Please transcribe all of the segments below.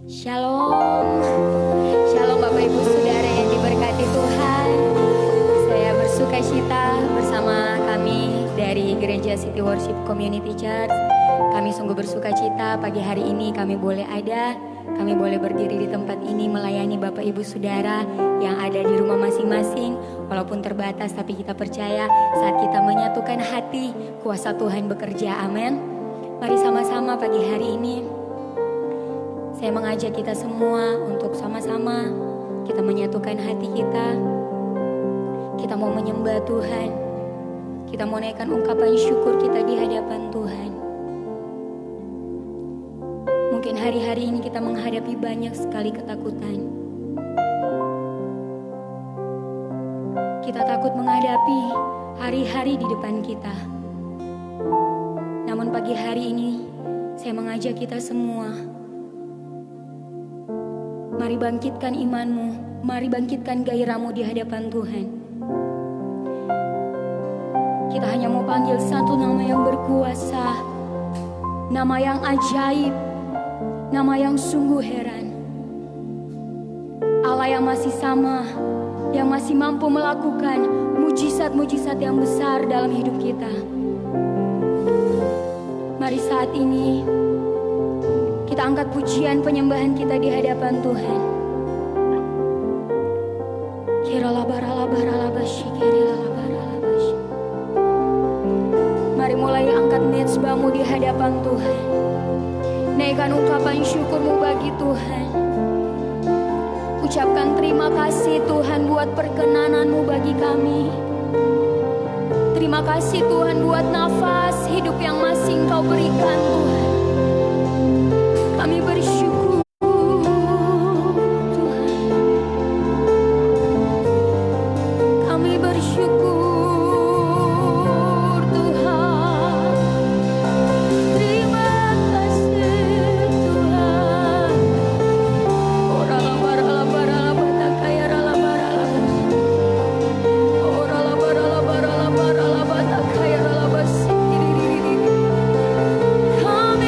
Shalom, Shalom Bapak Ibu Saudara yang diberkati Tuhan. Saya bersuka cita bersama kami dari Gereja City Worship Community Church. Kami sungguh bersuka cita pagi hari ini kami boleh ada, kami boleh berdiri di tempat ini melayani Bapak Ibu Saudara yang ada di rumah masing-masing. Walaupun terbatas tapi kita percaya saat kita menyatukan hati, kuasa Tuhan bekerja, amin. Mari sama-sama pagi hari ini saya mengajak kita semua untuk sama-sama kita menyatukan hati kita. Kita mau menyembah Tuhan. Kita mau naikkan ungkapan syukur kita di hadapan Tuhan. Mungkin hari-hari ini kita menghadapi banyak sekali ketakutan. Kita takut menghadapi hari-hari di depan kita. Namun pagi hari ini saya mengajak kita semua, mari bangkitkan imanmu, mari bangkitkan gairahmu di hadapan Tuhan. Kita hanya mau panggil satu nama yang berkuasa, nama yang ajaib, nama yang sungguh heran. Allah yang masih sama, yang masih mampu melakukan mujizat-mujizat yang besar dalam hidup kita. Mari saat ini kita angkat pujian penyembahan kita di hadapan Tuhan. Mari mulai angkat mezbahmu di hadapan Tuhan. Naikkan ungkapan syukurmu bagi Tuhan. Ucapkan terima kasih Tuhan buat perkenananmu bagi kami. Terima kasih Tuhan buat nafas hidup yang masih Engkau berikan Tuhan. Kami bersyukur Tuhan. Kami bersyukur Tuhan. Terima kasih Tuhan. Kami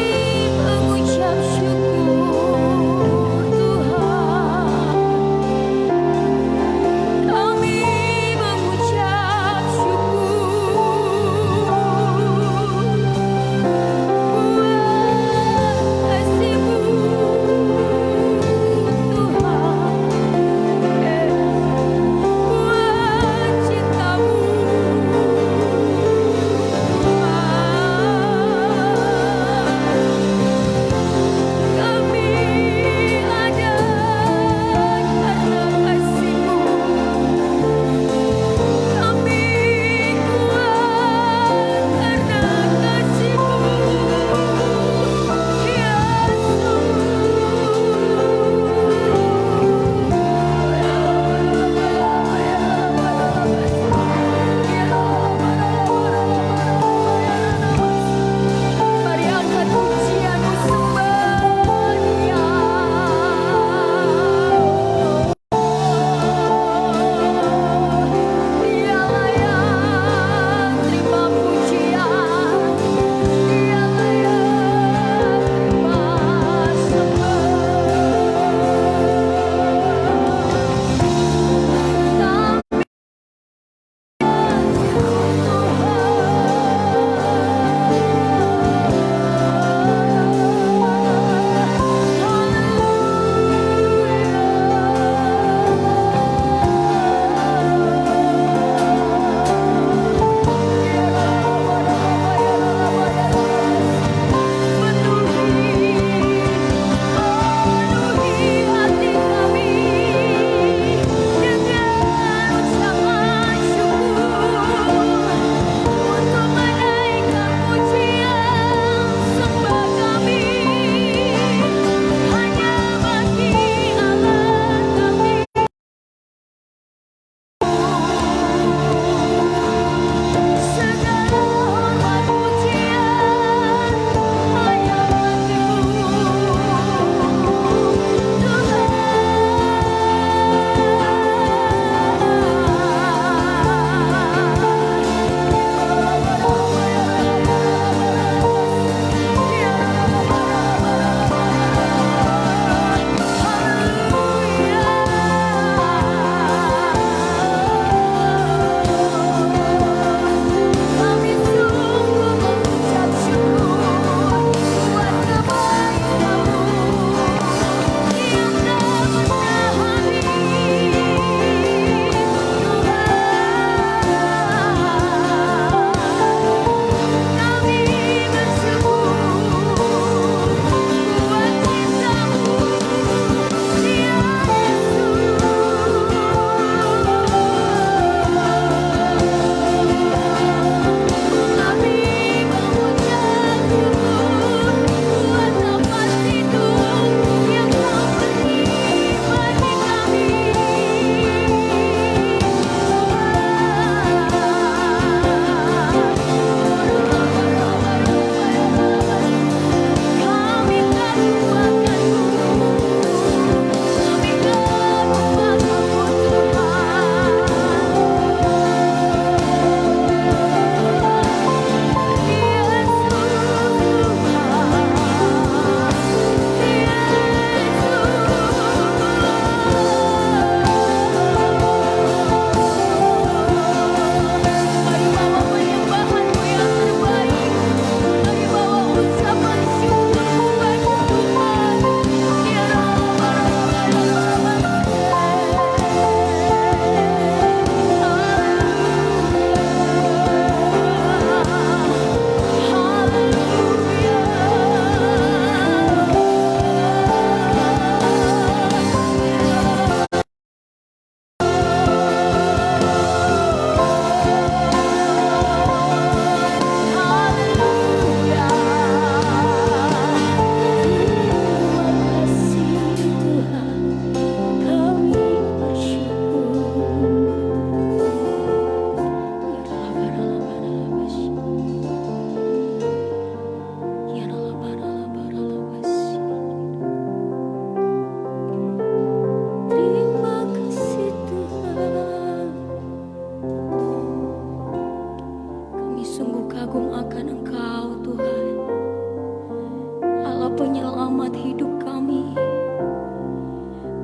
penyelamat hidup kami,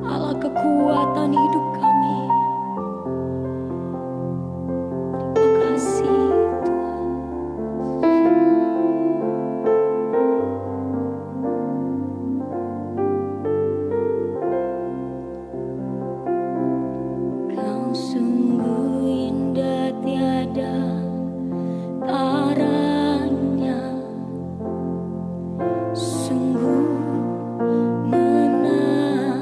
Allah kekuatan hidup kami. Terima kasih Tuhan. Kau sungguh indah tiada taranya, sungguh menakjubkan.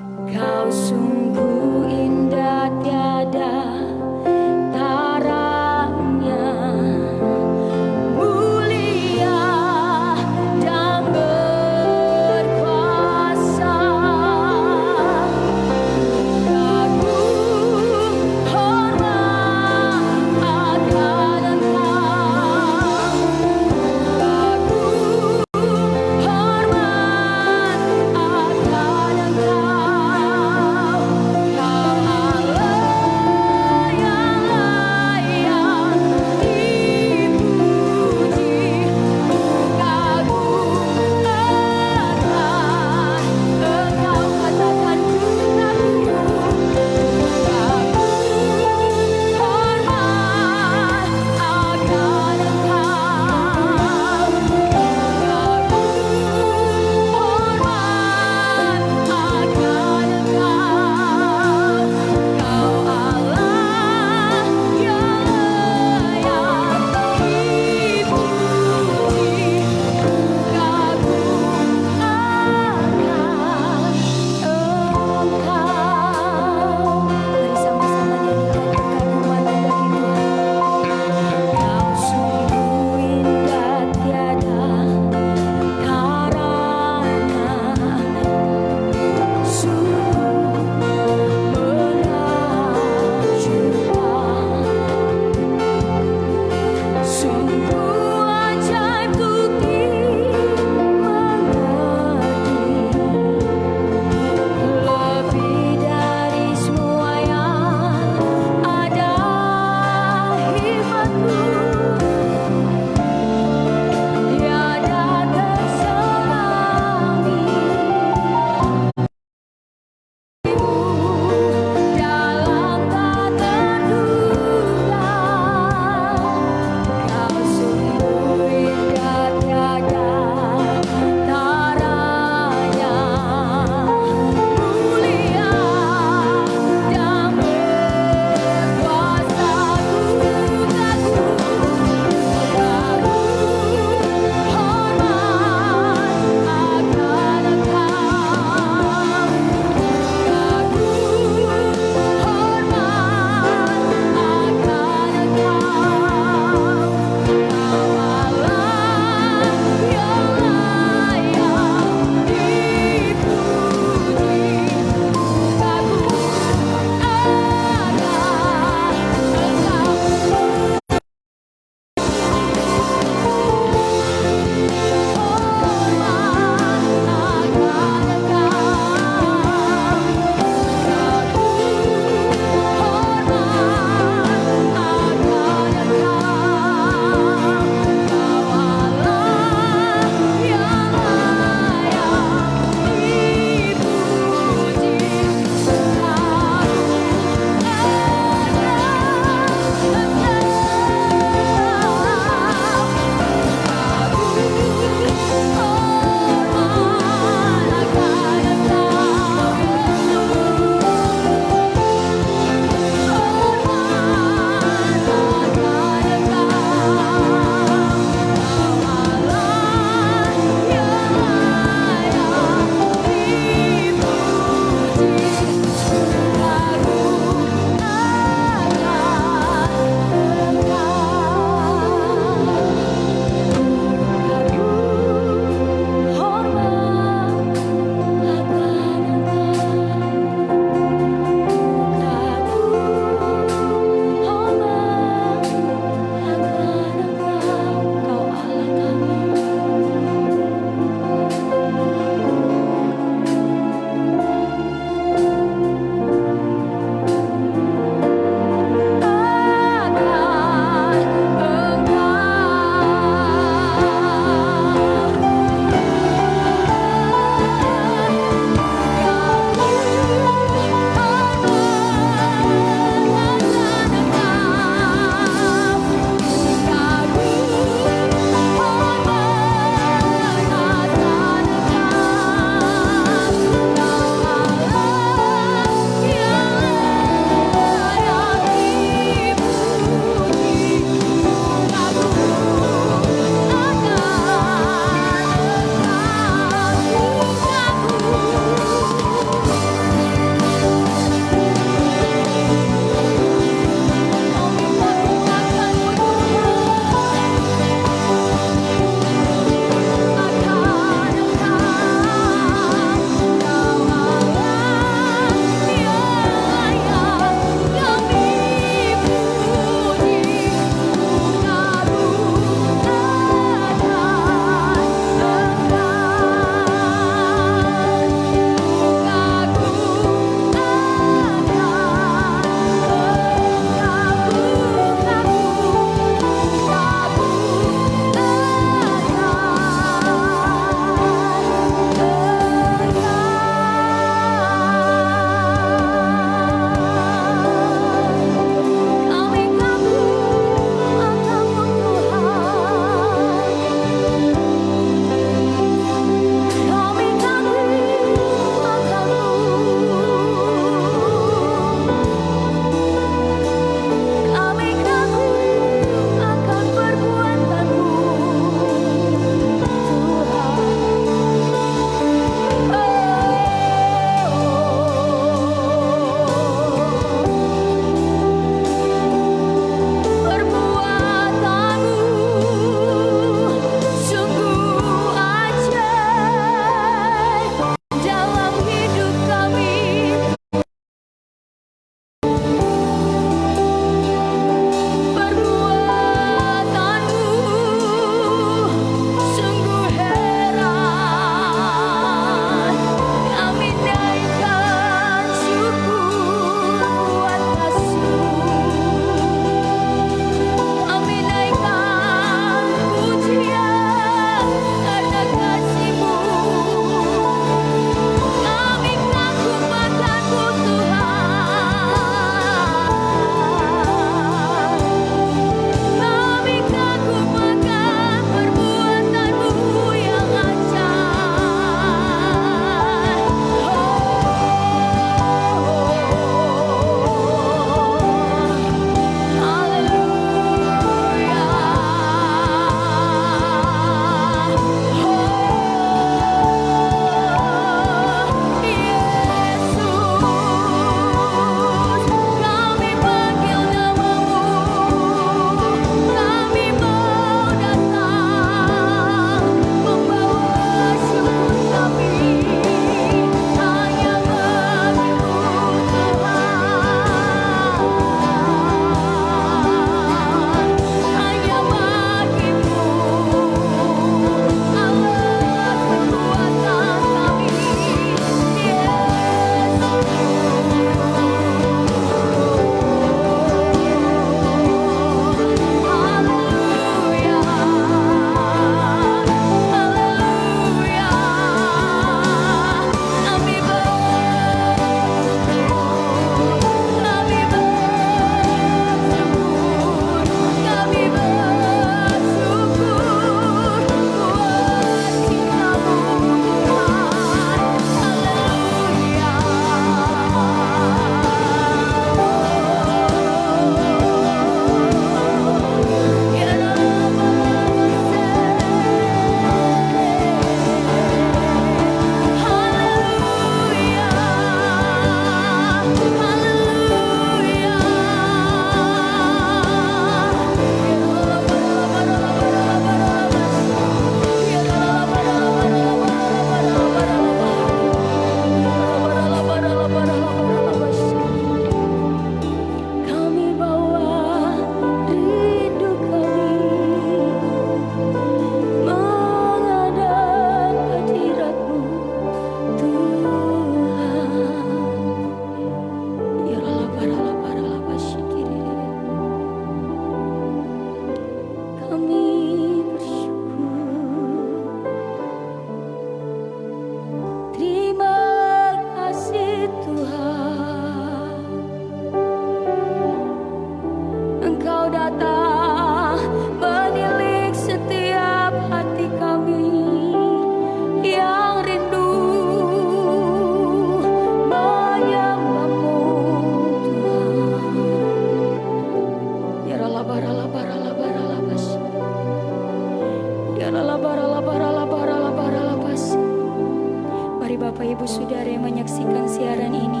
Saudara yang menyaksikan siaran ini,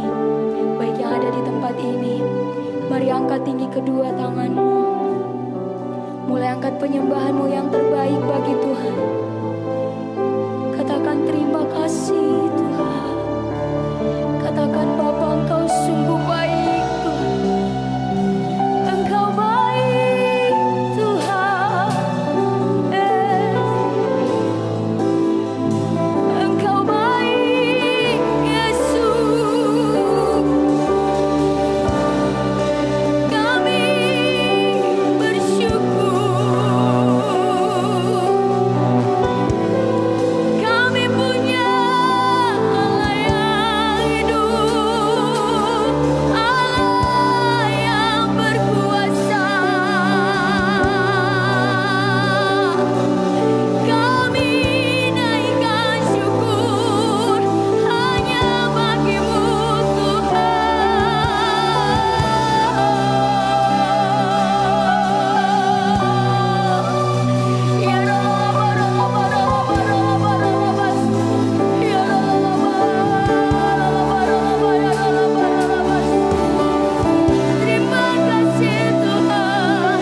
baik yang ada di tempat ini, mari angkat tinggi kedua tanganmu. Mulai angkat penyembahanmu yang terbaik bagi Tuhan. Katakan terima kasih Tuhan. Katakan Bapa, Engkau sungguh baik Tuhan. Engkau baik Tuhan. Engkau baik Yesus. Kami bersyukur. Kami punya Allah yang hidup, Allah yang berkuasa. Kami naikkan syukur hanya bagi-Mu Tuhan. Ya Terima kasih Tuhan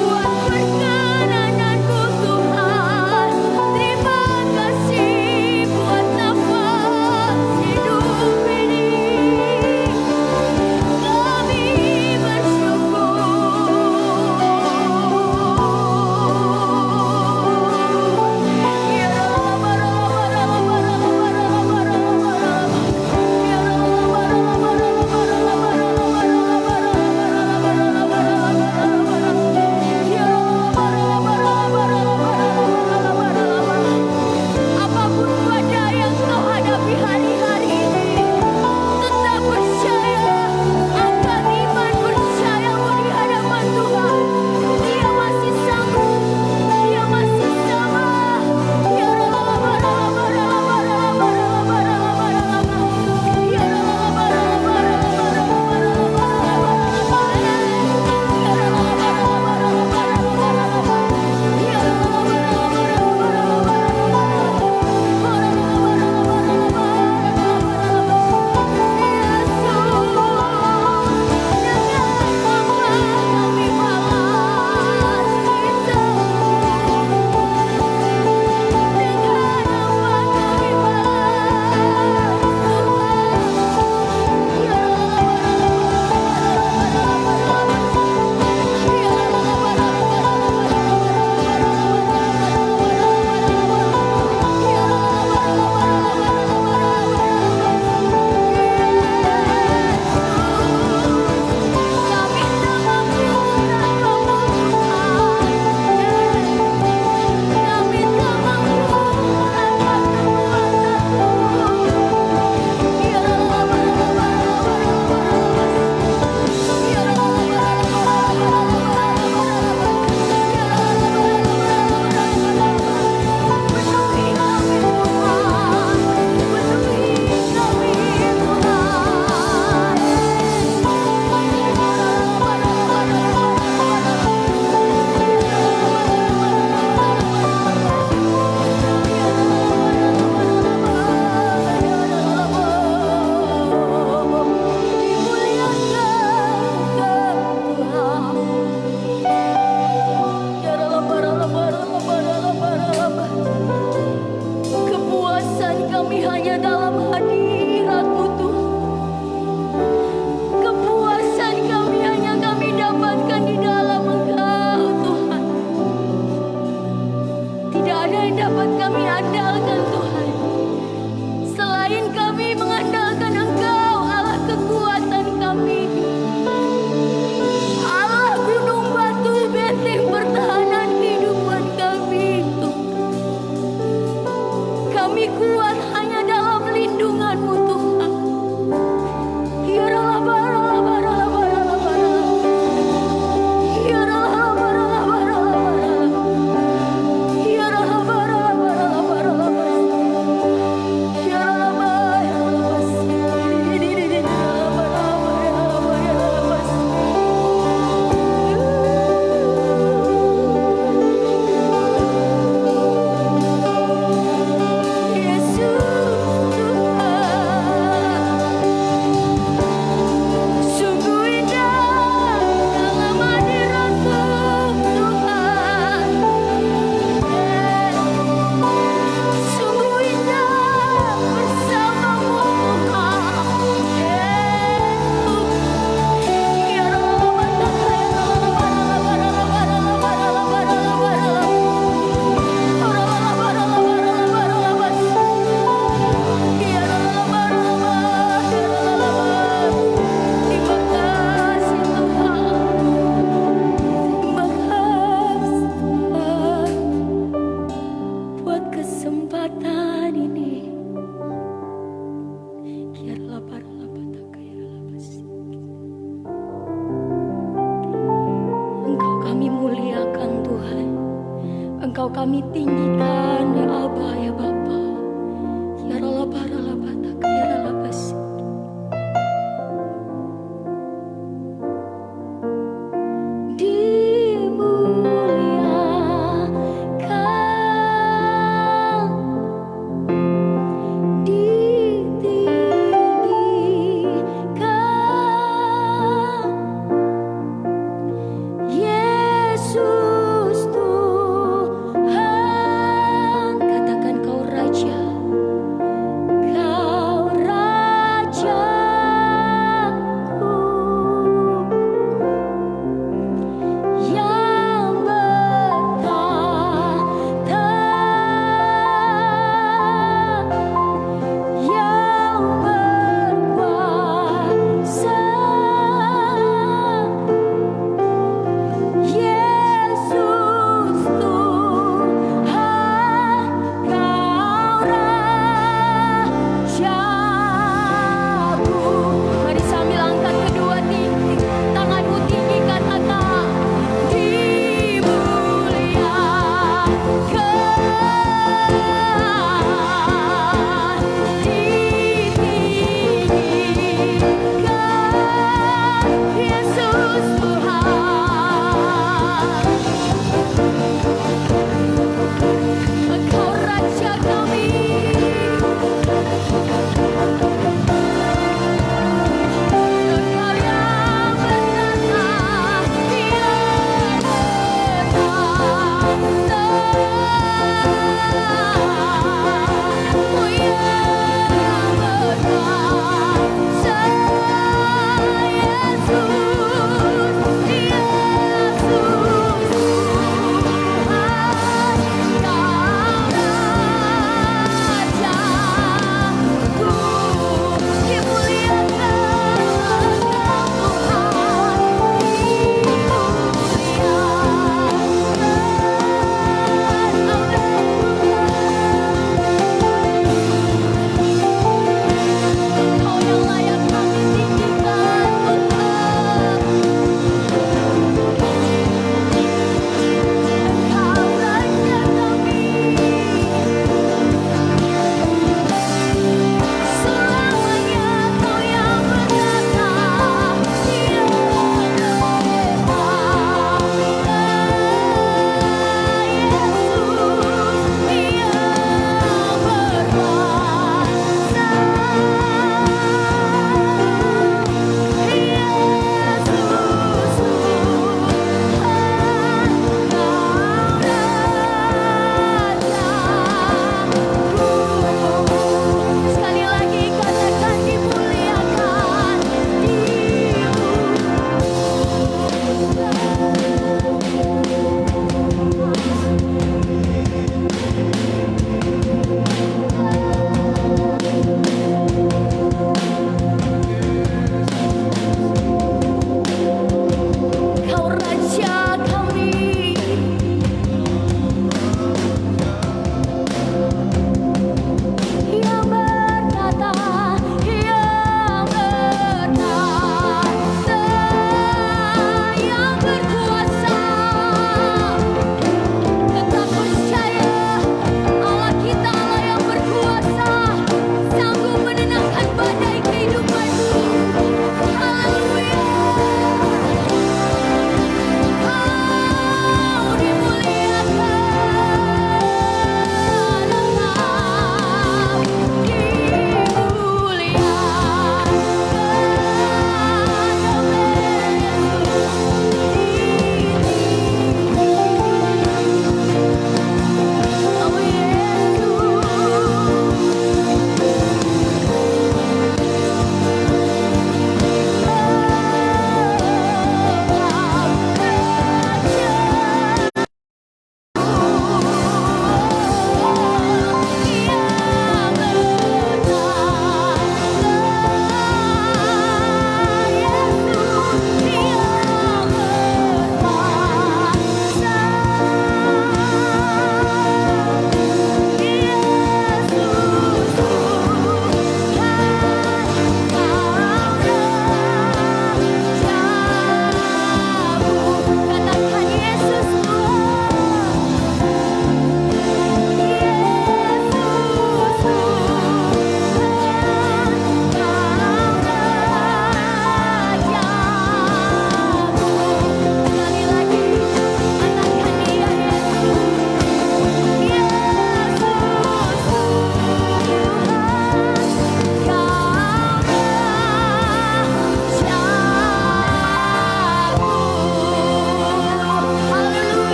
buat perkenananmu Tuhan. Terima kasih buat nafas hidup ini. Kami bersyukur. Apapun badai yang kau hadapi hari-hari ini, tetap percaya, angkat iman percayamu di hadapan Tuhan. Dia masih sanggup, Dia masih sama. Kepuasan kami hanya dalam hadirat-Mu Tuhan. Kepuasan kami hanya kami dapatkan di dalam Engkau Tuhan. Tidak ada yang dapat kami andalkan Tuhan, selain kami mengandalkan Engkau, Allah kekuatan kami, Allah gunung batu benteng pertahanan kehidupan kami Tuhan. Kami kuat hanya dalam lindungan-Mu Tuhan. Ya Engkau kami tinggikan ya Aba ya Bapa. Ya ralaba ralabata ya ralabas. Katakan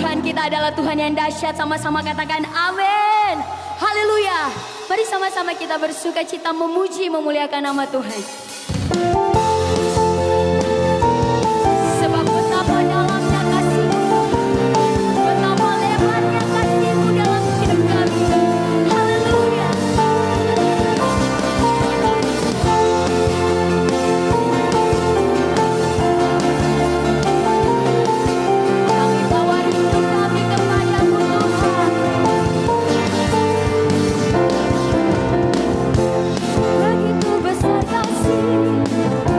Tuhan kita adalah Tuhan yang dahsyat. Sama-sama katakan amin. Haleluya. Mari sama-sama kita bersuka cita memuji memuliakan nama Tuhan. Sebab betapa dalamnya kasih-Mu, betapa lebarnya kasih-Mu dalam hidup kami. Haleluya. Kami bawa rindu kami kepada-Mu Tuhan. Begitu besar kasih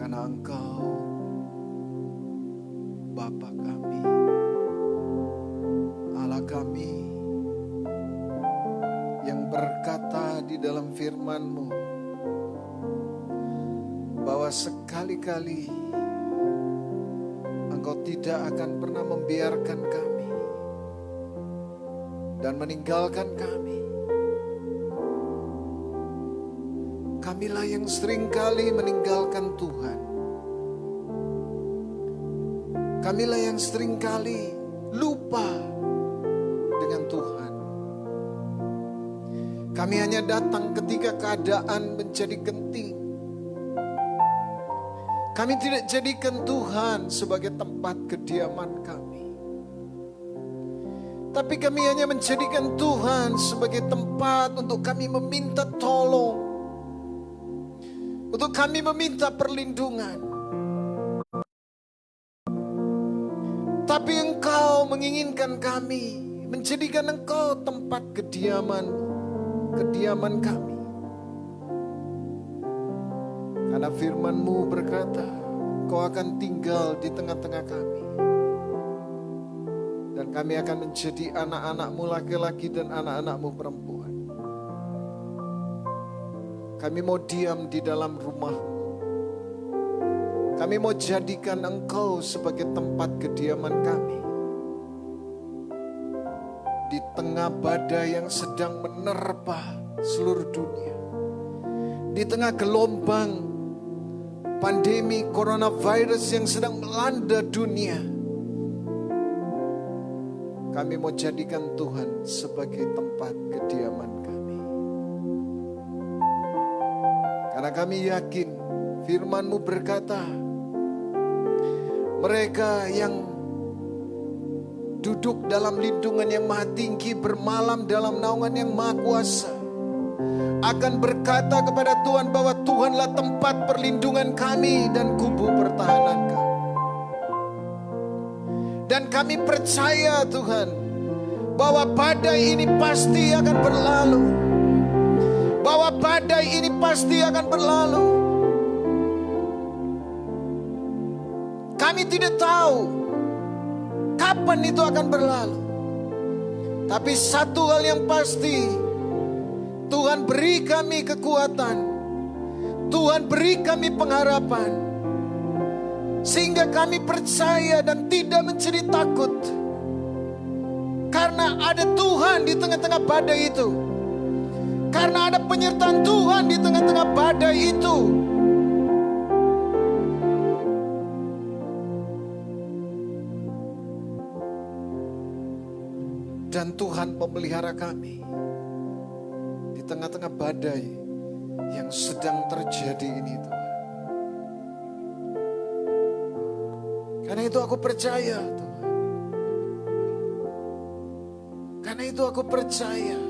Karena Engkau Bapa kami, Allah kami, yang berkata di dalam firman-Mu bahwa sekali-kali Engkau tidak akan pernah membiarkan kami dan meninggalkan kami. Kamilah yang seringkali meninggalkan Tuhan. Kamilah yang seringkali lupa dengan Tuhan. Kami hanya datang ketika keadaan menjadi genting. Kami tidak jadikan Tuhan sebagai tempat kediaman kami. Tapi kami hanya menjadikan Tuhan sebagai tempat untuk kami meminta tolong. Untuk kami meminta perlindungan. Tapi Engkau menginginkan kami menjadikan Engkau tempat kediaman kami. Karena firman-Mu berkata, Kau akan tinggal di tengah-tengah kami. Dan kami akan menjadi anak-anak-Mu laki-laki dan anak-anak-Mu perempuan. Kami mau diam di dalam rumah-Mu. Kami mau jadikan Engkau sebagai tempat kediaman kami. Di tengah badai yang sedang menerpa seluruh dunia. Di tengah gelombang pandemi coronavirus yang sedang melanda dunia. Kami mau jadikan Tuhan sebagai tempat kediaman kami. Karena kami yakin firman-Mu berkata, mereka yang duduk dalam lindungan yang maha tinggi, bermalam dalam naungan yang maha kuasa, akan berkata kepada Tuhan bahwa Tuhanlah tempat perlindungan kami dan kubu pertahanan kami. Dan kami percaya Tuhan, bahwa badai ini pasti akan berlalu. Bahwa badai ini pasti akan berlalu. Kami tidak tahu kapan itu akan berlalu. Tapi satu hal yang pasti, Tuhan beri kami kekuatan. Tuhan beri kami pengharapan. Sehingga kami percaya dan tidak menjadi takut. Karena ada Tuhan di tengah-tengah badai itu. Karena ada penyertaan Tuhan di tengah-tengah badai itu. Dan Tuhan memelihara kami di tengah-tengah badai yang sedang terjadi ini, Tuhan. Karena itu aku percaya, Tuhan. Karena itu aku percaya.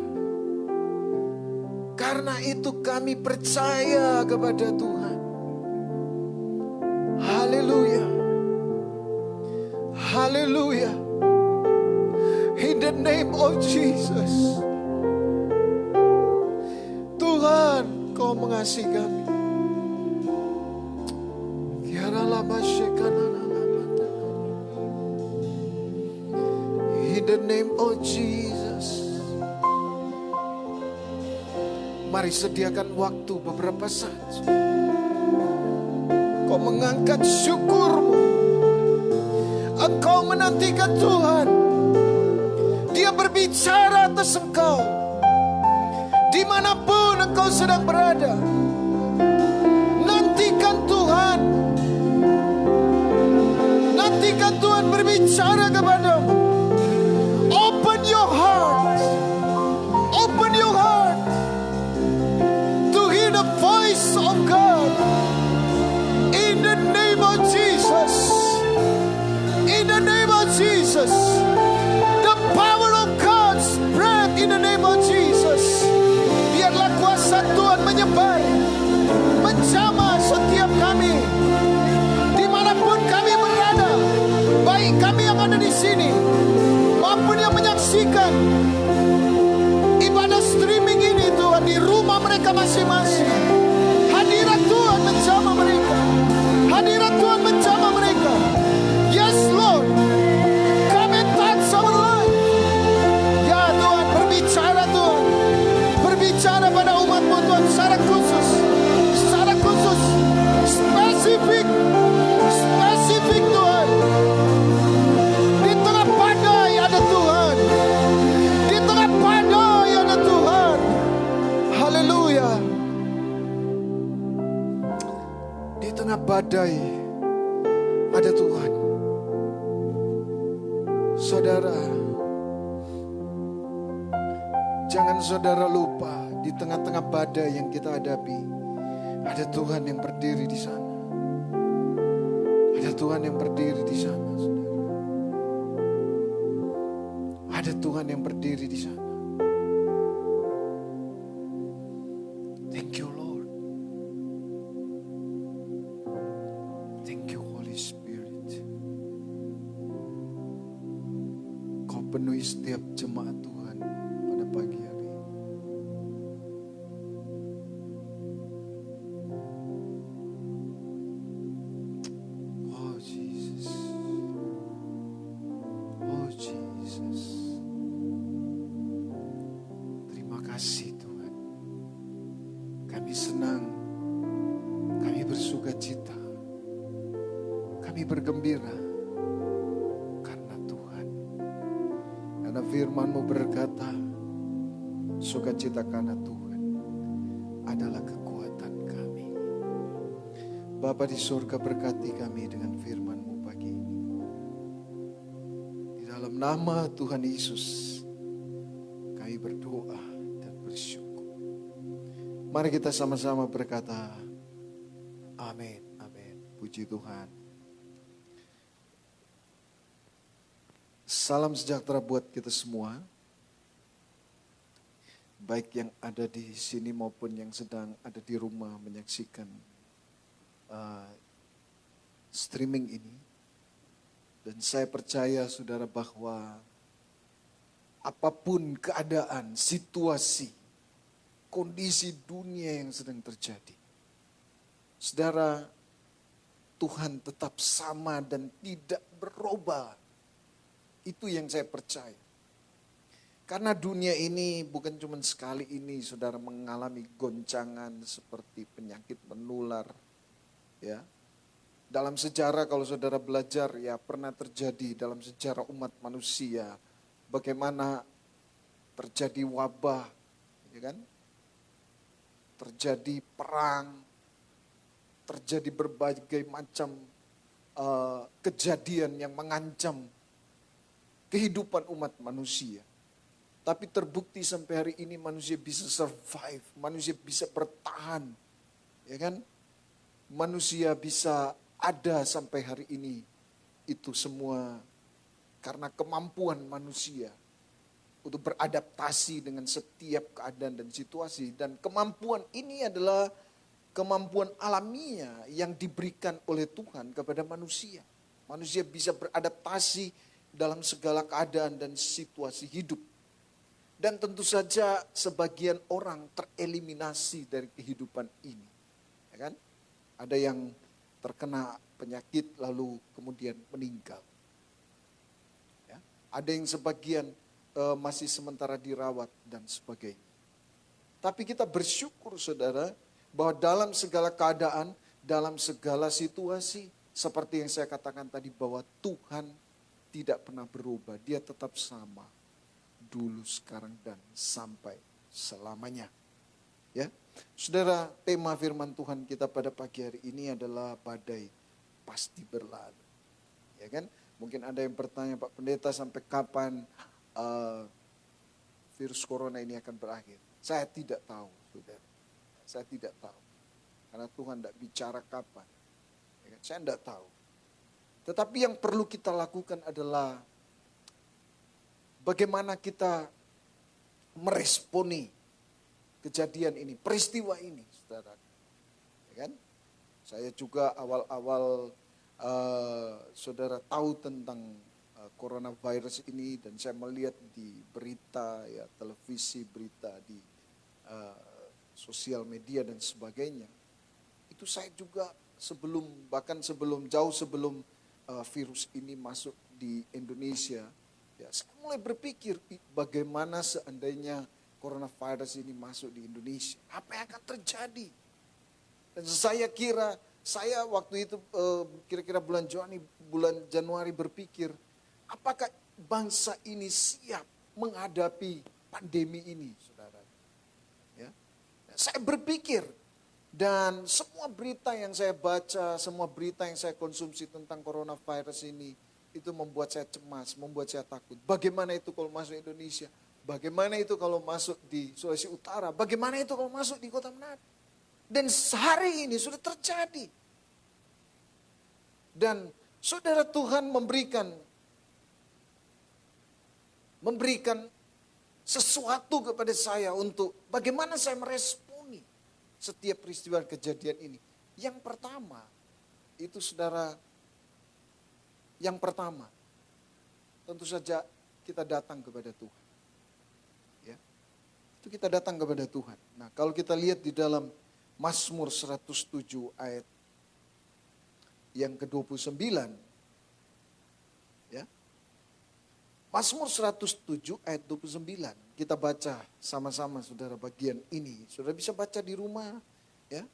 Karena itu kami percaya kepada Tuhan. Haleluya. Haleluya. In the name of Jesus. Tuhan, Kau mengasihi kami. In the name of Jesus. Mari sediakan waktu beberapa saat. Kau mengangkat syukur-Mu. Engkau menantikan Tuhan. Dia berbicara atas engkau. Dimanapun engkau sedang berada. Nantikan Tuhan. Nantikan Tuhan berbicara kepadamu. Open your heart. Open your heart. To hear the voice of God. In the name of Jesus. In the name of Jesus. Power of God spread in the name of Jesus. Biarlah kuasa Tuhan menyebar, menjamah setiap kami, dimanapun kami berada, baik kami yang ada di sini maupun yang menyaksikan ibadah streaming ini, Tuhan, di rumah mereka masing-masing. Hadirat Tuhan tengah badai ada Tuhan. Saudara, jangan saudara lupa di tengah-tengah badai yang kita hadapi, ada Tuhan yang berdiri di sana. Ada Tuhan yang berdiri di sana, saudara. Ada Tuhan yang berdiri di sana. Thank you, Lord. Thank you, Holy Spirit. Kau penuhi setiap jemaat Tuhan pada pagi hari ini. Oh Jesus. Oh Jesus. Terima kasih Tuhan. Kami senang. Kami bersuka cita. Kami bergembira. Karena Tuhan. Karena firman-Mu berkata, sukacita karena Tuhan adalah kekuatan kami. Bapa di surga, berkati kami dengan firman-Mu pagi ini. Di dalam nama Tuhan Yesus, kami berdoa dan bersyukur. Mari kita sama-sama berkata, amin, amin. Puji Tuhan. Salam sejahtera buat kita semua. Baik yang ada di sini maupun yang sedang ada di rumah menyaksikan streaming ini. Dan saya percaya saudara bahwa apapun keadaan, situasi, kondisi dunia yang sedang terjadi, saudara, Tuhan tetap sama dan tidak berubah. Itu yang saya percaya. Karena dunia ini bukan cuma sekali ini saudara mengalami goncangan seperti penyakit menular. Ya. Dalam sejarah kalau saudara belajar ya pernah terjadi dalam sejarah umat manusia. Bagaimana terjadi wabah, ya kan? Terjadi perang, terjadi berbagai macam kejadian yang mengancam kehidupan umat manusia. Tapi terbukti sampai hari ini manusia bisa survive, manusia bisa bertahan, ya kan? Manusia bisa ada sampai hari ini. Itu semua karena kemampuan manusia untuk beradaptasi dengan setiap keadaan dan situasi. Dan kemampuan ini adalah kemampuan alamiah yang diberikan oleh Tuhan kepada manusia. Manusia bisa beradaptasi dalam segala keadaan dan situasi hidup. Dan tentu saja sebagian orang tereliminasi dari kehidupan ini. Ya kan? Ada yang terkena penyakit lalu kemudian meninggal. Ya? Ada yang sebagian masih sementara dirawat dan sebagainya. Tapi kita bersyukur saudara bahwa dalam segala keadaan, dalam segala situasi, seperti yang saya katakan tadi bahwa Tuhan tidak pernah berubah. Dia tetap sama. Dulu, sekarang, dan sampai selamanya. Ya, saudara, tema firman Tuhan kita pada pagi hari ini adalah badai pasti berlalu. Ya kan? Mungkin ada yang bertanya, Pak Pendeta, sampai kapan virus corona ini akan berakhir? Saya tidak tahu, saudara. Saya tidak tahu. Karena Tuhan tidak bicara kapan. Ya kan? Saya tidak tahu. Tetapi yang perlu kita lakukan adalah bagaimana kita meresponi kejadian ini, peristiwa ini, saudara. Ya kan? Saya juga awal-awal saudara tahu tentang coronavirus ini dan saya melihat di berita, ya televisi, berita di sosial media dan sebagainya. Itu saya juga bahkan jauh sebelum virus ini masuk di Indonesia. Ya, saya mulai berpikir bagaimana seandainya coronavirus ini masuk di Indonesia. Apa yang akan terjadi? Dan saya waktu itu kira-kira bulan Januari berpikir, apakah bangsa ini siap menghadapi pandemi ini, saudara? Ya. Saya berpikir Dan semua berita yang saya baca, semua berita yang saya konsumsi tentang coronavirus ini, itu membuat saya cemas, membuat saya takut. Bagaimana itu kalau masuk Indonesia? Bagaimana itu kalau masuk di Sulawesi Utara? Bagaimana itu kalau masuk di Kota Manado? Dan hari ini sudah terjadi. Dan saudara, Tuhan memberikan sesuatu kepada saya untuk bagaimana saya meresponi setiap peristiwa kejadian ini. Yang pertama, itu saudara, yang pertama, tentu saja kita datang kepada Tuhan. Ya, itu kita datang kepada Tuhan. Nah, kalau kita lihat di dalam Mazmur 107 ayat yang ke-29, ya. Mazmur 107 ayat 29. Kita baca sama-sama saudara bagian ini. Saudara bisa baca di rumah, ya.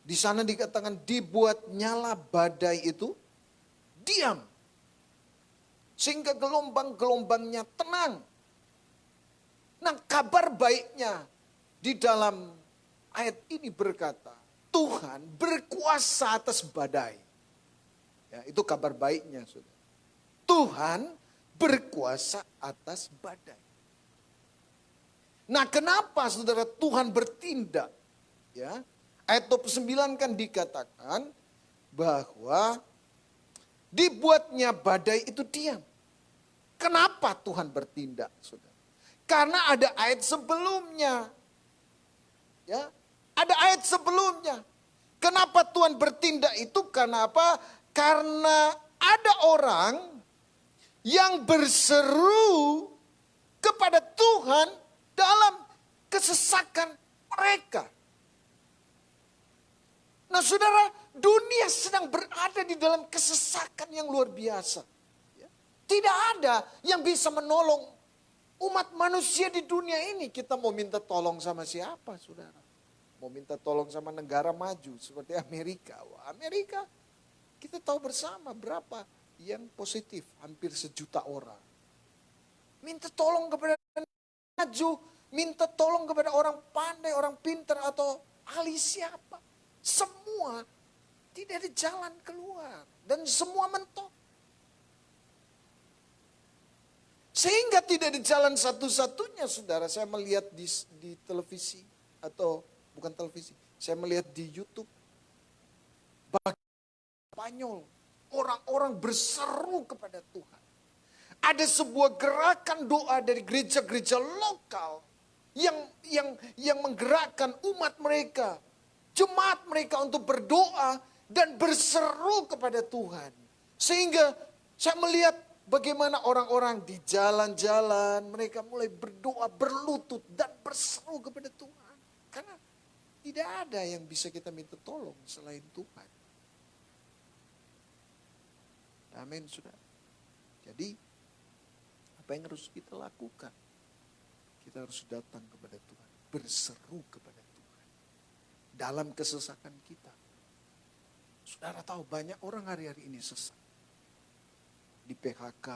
Di sana dikatakan dibuat nyala badai itu diam. Sehingga gelombang-gelombangnya tenang. Nah, kabar baiknya di dalam ayat ini berkata, Tuhan berkuasa atas badai. Ya, itu kabar baiknya, saudara. Tuhan berkuasa atas badai. Nah, kenapa saudara Tuhan bertindak? Ya, ayat 29 kan dikatakan bahwa dibuatnya badai itu diam. Kenapa Tuhan bertindak, saudara? Karena ada ayat sebelumnya. Ya, ada ayat sebelumnya. Kenapa Tuhan bertindak itu? Karena apa? Karena ada orang yang berseru kepada Tuhan dalam kesesakan mereka. Nah, saudara, dunia sedang berada di dalam kesesakan yang luar biasa. Tidak ada yang bisa menolong umat manusia di dunia ini. Kita mau minta tolong sama siapa, saudara? Mau minta tolong sama negara maju seperti Amerika. Wah, Amerika kita tahu bersama berapa yang positif, hampir 1 juta orang. Minta tolong kepada maju, minta tolong kepada orang pandai, orang pintar atau ahli siapa. Semua tidak ada jalan keluar dan semua mentok. Sehingga tidak ada jalan satu-satunya, saudara. Saya melihat di televisi atau bukan televisi, saya melihat di YouTube. Spanyol, orang-orang berseru kepada Tuhan. Ada sebuah gerakan doa dari gereja-gereja lokal yang menggerakkan umat mereka, jemaat mereka untuk berdoa dan berseru kepada Tuhan. Sehingga saya melihat bagaimana orang-orang di jalan-jalan mereka mulai berdoa, berlutut dan berseru kepada Tuhan. Karena tidak ada yang bisa kita minta tolong selain Tuhan. Amin, saudara. Jadi, apa yang harus kita lakukan? Kita harus datang kepada Tuhan, berseru kepada Tuhan. Dalam kesesakan kita. Saudara tahu banyak orang hari-hari ini sesak. Di PHK,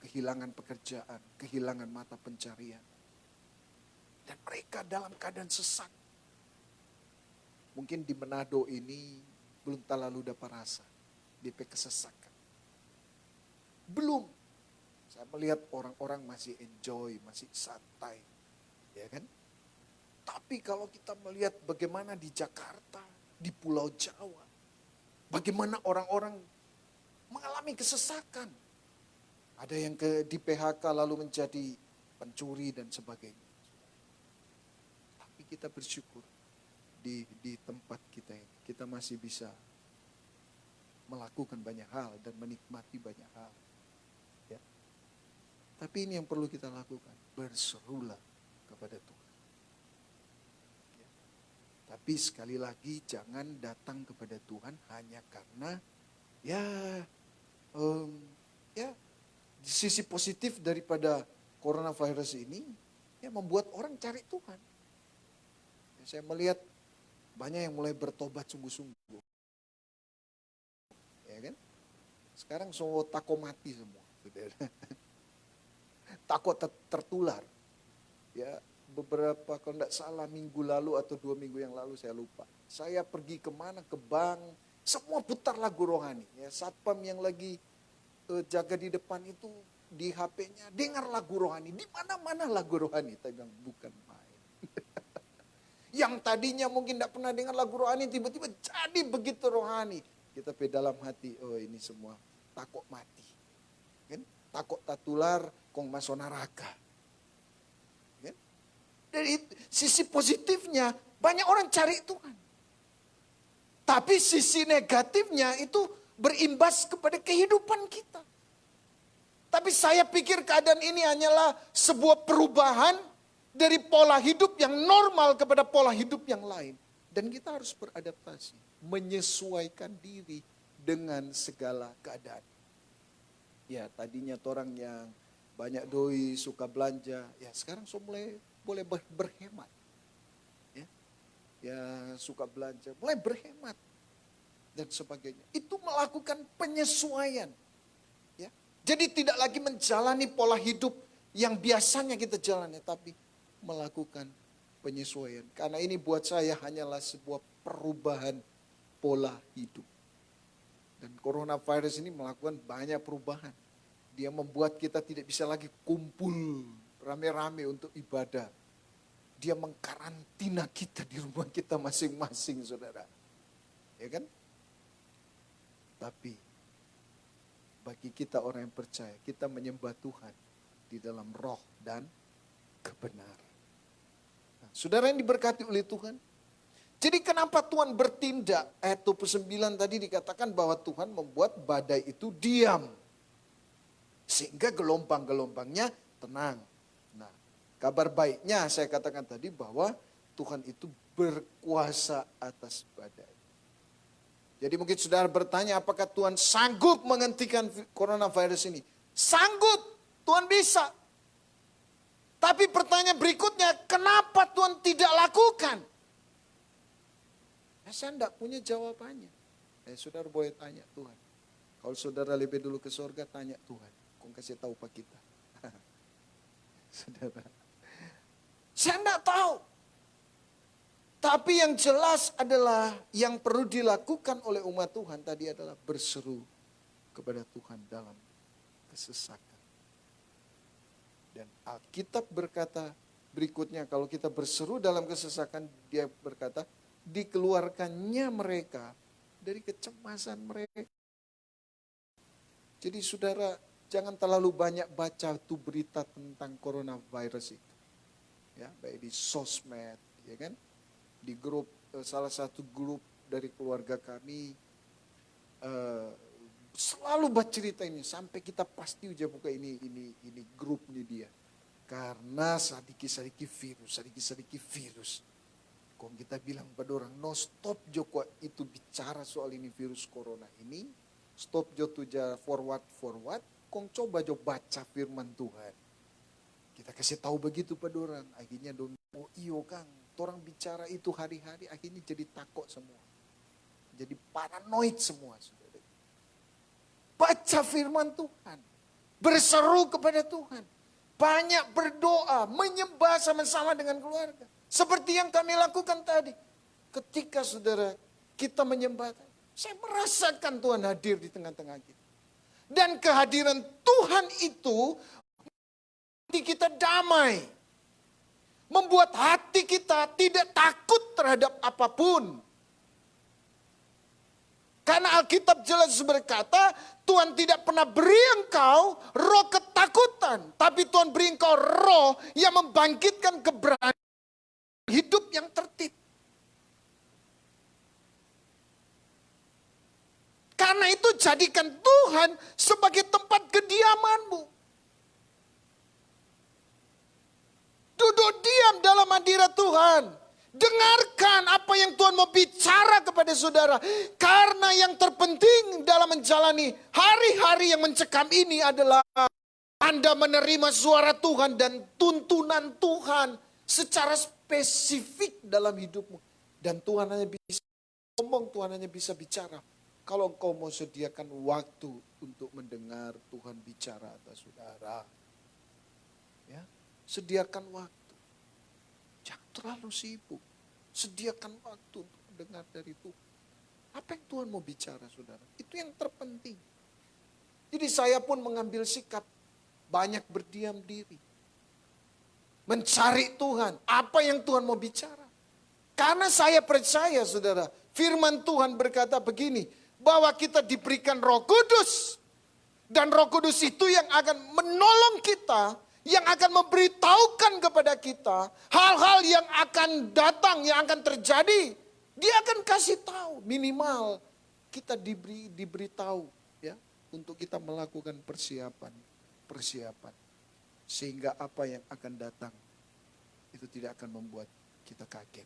kehilangan pekerjaan, kehilangan mata pencarian. Dan mereka dalam keadaan sesak. Mungkin di Manado ini belum terlalu dapat rasa. DP kesesakan. Belum. Saya melihat orang-orang masih enjoy, masih santai. Ya kan? Tapi kalau kita melihat bagaimana di Jakarta, di Pulau Jawa. Bagaimana orang-orang mengalami kesesakan. Ada yang di PHK lalu menjadi pencuri dan sebagainya. Tapi kita bersyukur di tempat kita ini. Kita masih bisa melakukan banyak hal dan menikmati banyak hal. Ya. Tapi ini yang perlu kita lakukan. Berserulah kepada Tuhan. Ya. Tapi sekali lagi jangan datang kepada Tuhan hanya karena ya di sisi positif daripada coronavirus ini ya membuat orang cari Tuhan. Ya, saya melihat banyak yang mulai bertobat sungguh-sungguh. Ya kan? Sekarang semua takut mati semua. Takut tertular. Ya, beberapa, kalau tidak salah minggu lalu atau 2 minggu yang lalu, saya lupa. Saya pergi kemana, ke bank, semua putar lagu rohani. Ya, satpam yang lagi jaga di depan itu di HP-nya dengar lagu rohani. Di mana-mana lagu rohani. Saya bilang bukan main. Yang tadinya mungkin tidak pernah dengar lagu rohani, tiba-tiba jadi begitu rohani. Kita dalam hati, oh ini semua takut mati. Kan? Takut tatular, kong masuk neraka. Kan? Dari sisi positifnya, banyak orang cari Tuhan. Tapi sisi negatifnya itu berimbas kepada kehidupan kita. Tapi saya pikir keadaan ini hanyalah sebuah perubahan dari pola hidup yang normal kepada pola hidup yang lain. Dan kita harus beradaptasi, menyesuaikan diri dengan segala keadaan. Ya, tadinya orang yang banyak doi, suka belanja, ya sekarang mulai boleh berhemat. Ya, suka belanja, mulai berhemat dan sebagainya. Itu melakukan penyesuaian. Ya. Jadi tidak lagi menjalani pola hidup yang biasanya kita jalani, tapi melakukan penyesuaian. Karena ini buat saya hanyalah sebuah perubahan pola hidup. Dan coronavirus ini melakukan banyak perubahan. Dia membuat kita tidak bisa lagi kumpul rame-rame untuk ibadah. Dia mengkarantina kita di rumah kita masing-masing, saudara. Ya kan? Tapi bagi kita orang yang percaya, kita menyembah Tuhan di dalam roh dan kebenaran. Nah, saudara yang diberkati oleh Tuhan. Jadi kenapa Tuhan bertindak? Ayat 29 tadi dikatakan bahwa Tuhan membuat badai itu diam. Sehingga gelombang-gelombangnya tenang. Nah, kabar baiknya saya katakan tadi bahwa Tuhan itu berkuasa atas badai. Jadi mungkin saudara bertanya, apakah Tuhan sanggup menghentikan coronavirus ini? Sanggup, Tuhan bisa. Tapi pertanyaan berikutnya, kenapa Tuhan tidak lakukan? Saya tidak punya jawabannya. Saudara boleh tanya Tuhan. Kalau saudara lebih dulu ke surga, tanya Tuhan. Kau kasih tahu Pak kita. Saudara. Saya tidak tahu. Tapi yang jelas adalah yang perlu dilakukan oleh umat Tuhan tadi adalah berseru kepada Tuhan dalam kesesakan. Dan Alkitab berkata berikutnya, kalau kita berseru dalam kesesakan, dia berkata, dikeluarkannya mereka dari kecemasan mereka. Jadi saudara, jangan terlalu banyak baca tuh berita tentang coronavirus itu. Ya, baik di sosmed, ya kan? Di grup, salah satu grup dari keluarga kami selalu bercerita ini sampai kita pasti udah buka ini grupnya dia. Karena sedikit virus. Kok kita bilang pada orang, no stop Joko itu bicara soal ini virus corona ini, stop Joko tuh forward, kong coba Jo baca firman Tuhan. Kita kasih tahu begitu pada orang, akhirnya dong, oh iyo Kang, orang bicara itu hari-hari, akhirnya jadi takut semua. Jadi paranoid semua. Saudara. Baca firman Tuhan, berseru kepada Tuhan, banyak berdoa, menyembah sama-sama dengan keluarga. Seperti yang kami lakukan tadi. Ketika saudara kita menyembah, saya merasakan Tuhan hadir di tengah-tengah kita. Dan kehadiran Tuhan itu membuat kita damai. Membuat hati kita tidak takut terhadap apapun. Karena Alkitab jelas berkata, Tuhan tidak pernah beri engkau roh ketakutan. Tapi Tuhan beri engkau roh yang membangkitkan keberanian. Hidup yang tertib. Karena itu jadikan Tuhan sebagai tempat kediamanmu. Duduk diam dalam hadirat Tuhan. Dengarkan apa yang Tuhan mau bicara kepada saudara. Karena yang terpenting dalam menjalani hari-hari yang mencekam ini adalah Anda menerima suara Tuhan dan tuntunan Tuhan secara spesifik dalam hidupmu. Dan Tuhan hanya bisa ngomong, Tuhan hanya bisa bicara. Kalau engkau mau sediakan waktu untuk mendengar Tuhan bicara atas saudara. Ya, sediakan waktu. terlalu sibuk. Sediakan waktu untuk mendengar dari Tuhan. Apa yang Tuhan mau bicara, saudara? Itu yang terpenting. Jadi saya pun mengambil sikap banyak berdiam diri. Mencari Tuhan. Apa yang Tuhan mau bicara? Karena saya percaya, saudara, firman Tuhan berkata begini, bahwa kita diberikan Roh Kudus. Dan Roh Kudus itu yang akan menolong kita, yang akan memberitahukan kepada kita hal-hal yang akan datang, yang akan terjadi. Dia akan kasih tahu, minimal kita diberitahu ya, untuk kita melakukan persiapan. Sehingga apa yang akan datang itu tidak akan membuat kita kaget.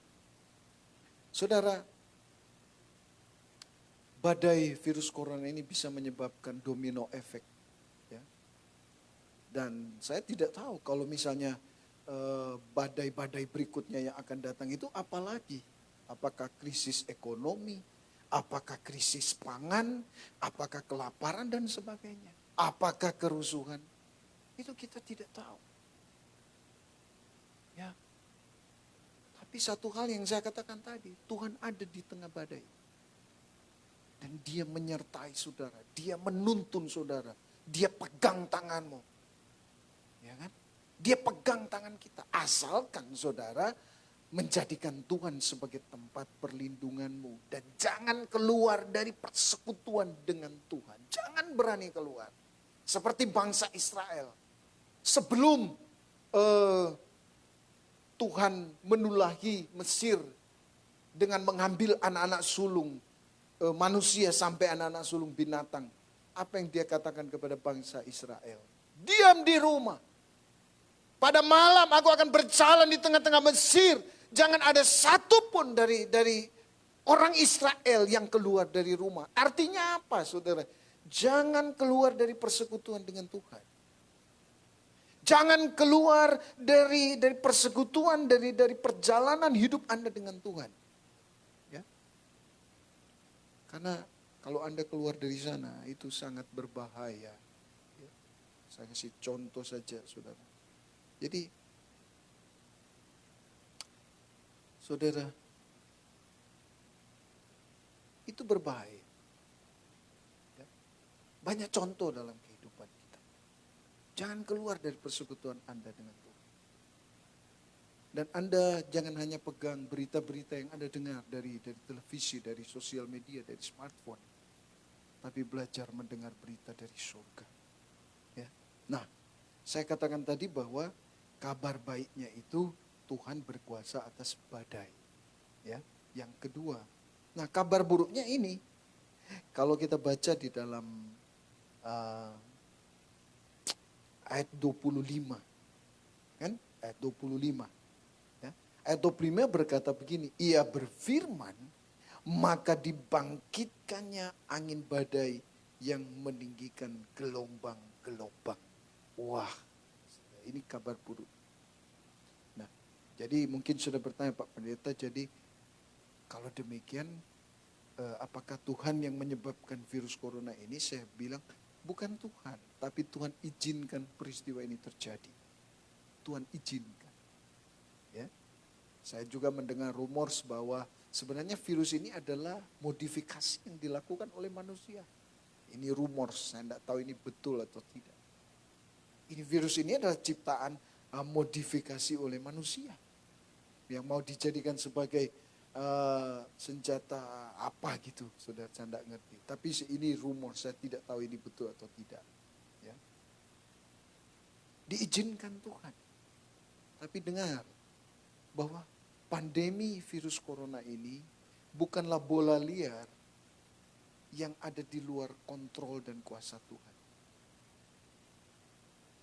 Saudara, badai virus corona ini bisa menyebabkan domino efek. Ya. Dan saya tidak tahu kalau misalnya badai-badai berikutnya yang akan datang itu apalagi. Apakah krisis ekonomi, apakah krisis pangan, apakah kelaparan dan sebagainya. Apakah kerusuhan, itu kita tidak tahu. Ya. Tapi satu hal yang saya katakan tadi, Tuhan ada di tengah badai. Dan dia menyertai saudara, dia menuntun saudara, dia pegang tanganmu. Ya kan? Dia pegang tangan kita, asalkan saudara menjadikan Tuhan sebagai tempat perlindunganmu. Dan jangan keluar dari persekutuan dengan Tuhan. Jangan berani keluar. Seperti bangsa Israel. Sebelum Tuhan menulahi Mesir dengan mengambil anak-anak sulung manusia sampai anak-anak sulung binatang. Apa yang dia katakan kepada bangsa Israel? Diam di rumah. Pada malam aku akan berjalan di tengah-tengah Mesir. Jangan ada satupun dari orang Israel yang keluar dari rumah. Artinya apa, saudara? Jangan keluar dari persekutuan dengan Tuhan. Jangan keluar dari persekutuan, dari perjalanan hidup Anda dengan Tuhan. Ya. Karena kalau Anda keluar dari sana, itu sangat berbahaya. Ya. Saya kasih contoh saja, saudara. Jadi, saudara, itu berbahaya. Ya. Banyak contoh dalam kehidupan kita. Jangan keluar dari persekutuan Anda dengan Tuhan. Dan Anda jangan hanya pegang berita-berita yang Anda dengar dari televisi, dari sosial media, dari smartphone. Tapi belajar mendengar berita dari surga. Ya. Nah, saya katakan tadi bahwa kabar baiknya itu Tuhan berkuasa atas badai. Ya. Yang kedua, nah kabar buruknya ini, kalau kita baca di dalam ayat 25. Kan? Ayat 25. Ya. Ayat 25 berkata begini, ia berfirman, maka dibangkitkannya angin badai yang meninggikan gelombang-gelombang. Wah, ini kabar buruk. Nah, jadi mungkin sudah bertanya Pak Pendeta, jadi kalau demikian apakah Tuhan yang menyebabkan virus corona ini? Saya bilang bukan Tuhan, tapi Tuhan izinkan peristiwa ini terjadi. Tuhan izinkan. Ya. Saya juga mendengar rumors bahwa sebenarnya virus ini adalah modifikasi yang dilakukan oleh manusia. Ini rumors, saya tidak tahu ini betul atau tidak. Ini virus ini adalah ciptaan modifikasi oleh manusia. Yang mau dijadikan sebagai senjata apa gitu, saudara, saya tidak ngerti. Tapi ini rumor, saya tidak tahu ini betul atau tidak. Ya. Diizinkan Tuhan. Tapi dengar bahwa pandemi virus corona ini bukanlah bola liar yang ada di luar kontrol dan kuasa Tuhan.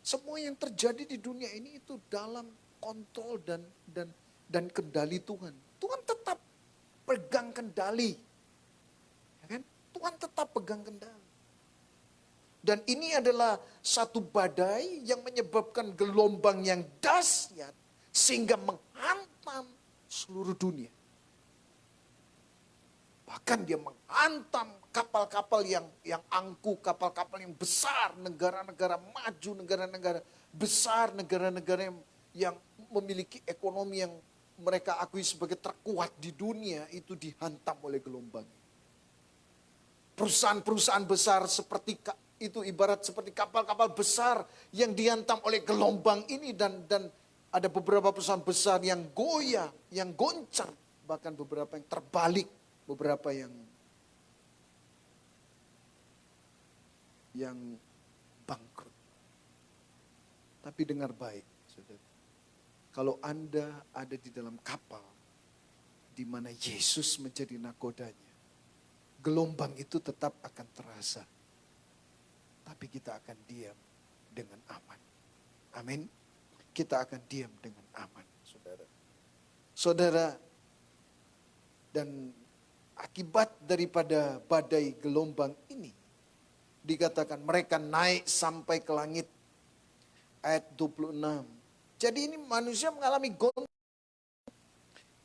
Semua yang terjadi di dunia ini itu dalam kontrol dan kendali Tuhan. Tuhan tetap pegang kendali. Ya kan? Tuhan tetap pegang kendali. Dan ini adalah satu badai yang menyebabkan gelombang yang dahsyat sehingga menghantam seluruh dunia. Bahkan dia menghantam kapal-kapal yang angkuh, kapal-kapal yang besar, negara-negara maju, negara-negara besar, negara-negara yang memiliki ekonomi yang mereka akui sebagai terkuat di dunia itu dihantam oleh gelombang. Perusahaan-perusahaan besar seperti itu ibarat seperti kapal-kapal besar yang dihantam oleh gelombang ini dan ada beberapa perusahaan besar yang goyah, yang goncang, bahkan beberapa yang terbalik, beberapa yang bangkrut. Tapi dengar baik, saudara. Kalau Anda ada di dalam kapal di mana Yesus menjadi nakodanya, gelombang itu tetap akan terasa. Tapi kita akan diam dengan aman. Amin. Kita akan diam dengan aman, saudara. Saudara, dan akibat daripada badai gelombang ini, dikatakan mereka naik sampai ke langit. Ayat 26. Jadi ini manusia mengalami gontok.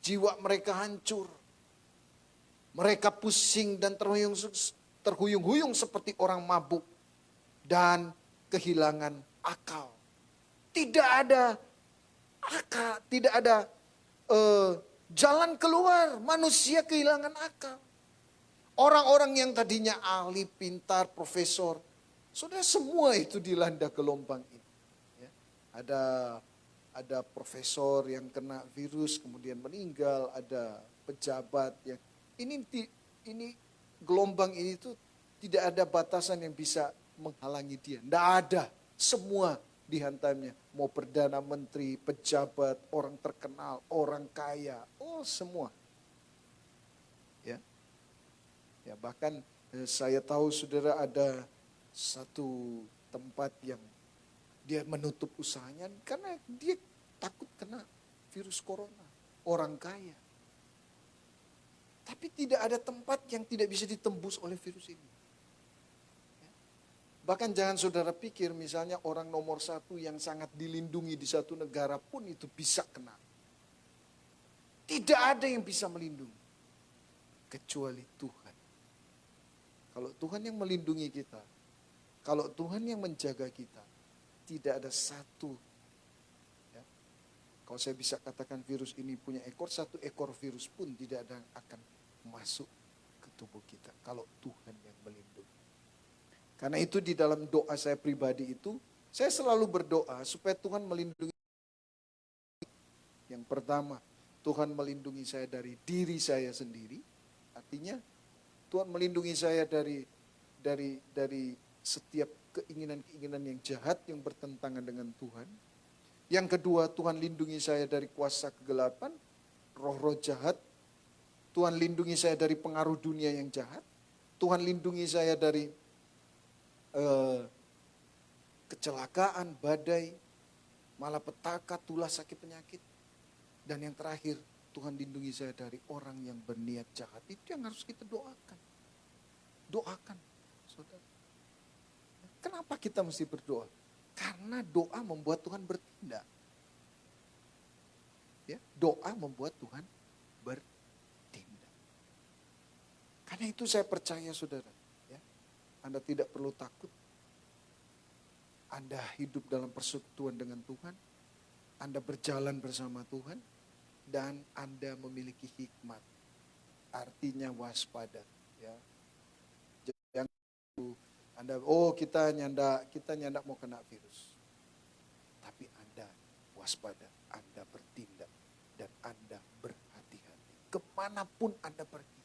Jiwa mereka hancur. Mereka pusing dan terhuyung-huyung seperti orang mabuk. Dan kehilangan akal. Tidak ada akal, tidak ada jalan keluar. Manusia kehilangan akal. Orang-orang yang tadinya ahli, pintar, profesor. Saudara, semua itu dilanda gelombang ini. Ya. Ada profesor yang kena virus kemudian meninggal. Ada pejabat yang... Ini gelombang ini tuh tidak ada batasan yang bisa menghalangi dia. Tidak ada. Semua dihantamnya. Mau perdana menteri, pejabat, orang terkenal, orang kaya. Oh, semua. Ya. Ya, bahkan saya tahu saudara ada satu tempat yang dia menutup usahanya karena dia takut kena virus corona. Orang kaya. Tapi tidak ada tempat yang tidak bisa ditembus oleh virus ini. Ya. Bahkan jangan saudara pikir misalnya orang nomor satu yang sangat dilindungi di satu negara pun itu bisa kena. Tidak ada yang bisa melindungi. Kecuali Tuhan. Kalau Tuhan yang melindungi kita, kalau Tuhan yang menjaga kita, tidak ada satu. Ya, kalau saya bisa katakan virus ini punya ekor, satu ekor virus pun tidak ada yang akan masuk ke tubuh kita. Kalau Tuhan yang melindungi. Karena itu di dalam doa saya pribadi itu, saya selalu berdoa supaya Tuhan melindungi. Yang pertama, Tuhan melindungi saya dari diri saya sendiri. Artinya Tuhan melindungi saya dari setiap keinginan-keinginan yang jahat yang bertentangan dengan Tuhan. Yang kedua, Tuhan lindungi saya dari kuasa kegelapan, roh-roh jahat. Tuhan lindungi saya dari pengaruh dunia yang jahat. Tuhan lindungi saya dari kecelakaan, badai, malapetaka, tulah, sakit, penyakit. Dan yang terakhir, Tuhan lindungi saya dari orang yang berniat jahat. Itu yang harus kita doakan. Doakan, saudara. Kenapa kita mesti berdoa? Karena doa membuat Tuhan bertindak. Ya, doa membuat Tuhan bertindak. Karena itu saya percaya, saudara. Ya, Anda tidak perlu takut. Anda hidup dalam persekutuan dengan Tuhan. Anda berjalan bersama Tuhan. Dan Anda memiliki hikmat. Artinya waspada. Ya. Yang Anda, kita nyanda mau kena virus. Tapi Anda waspada, Anda bertindak, dan Anda berhati-hati. Kemanapun Anda pergi.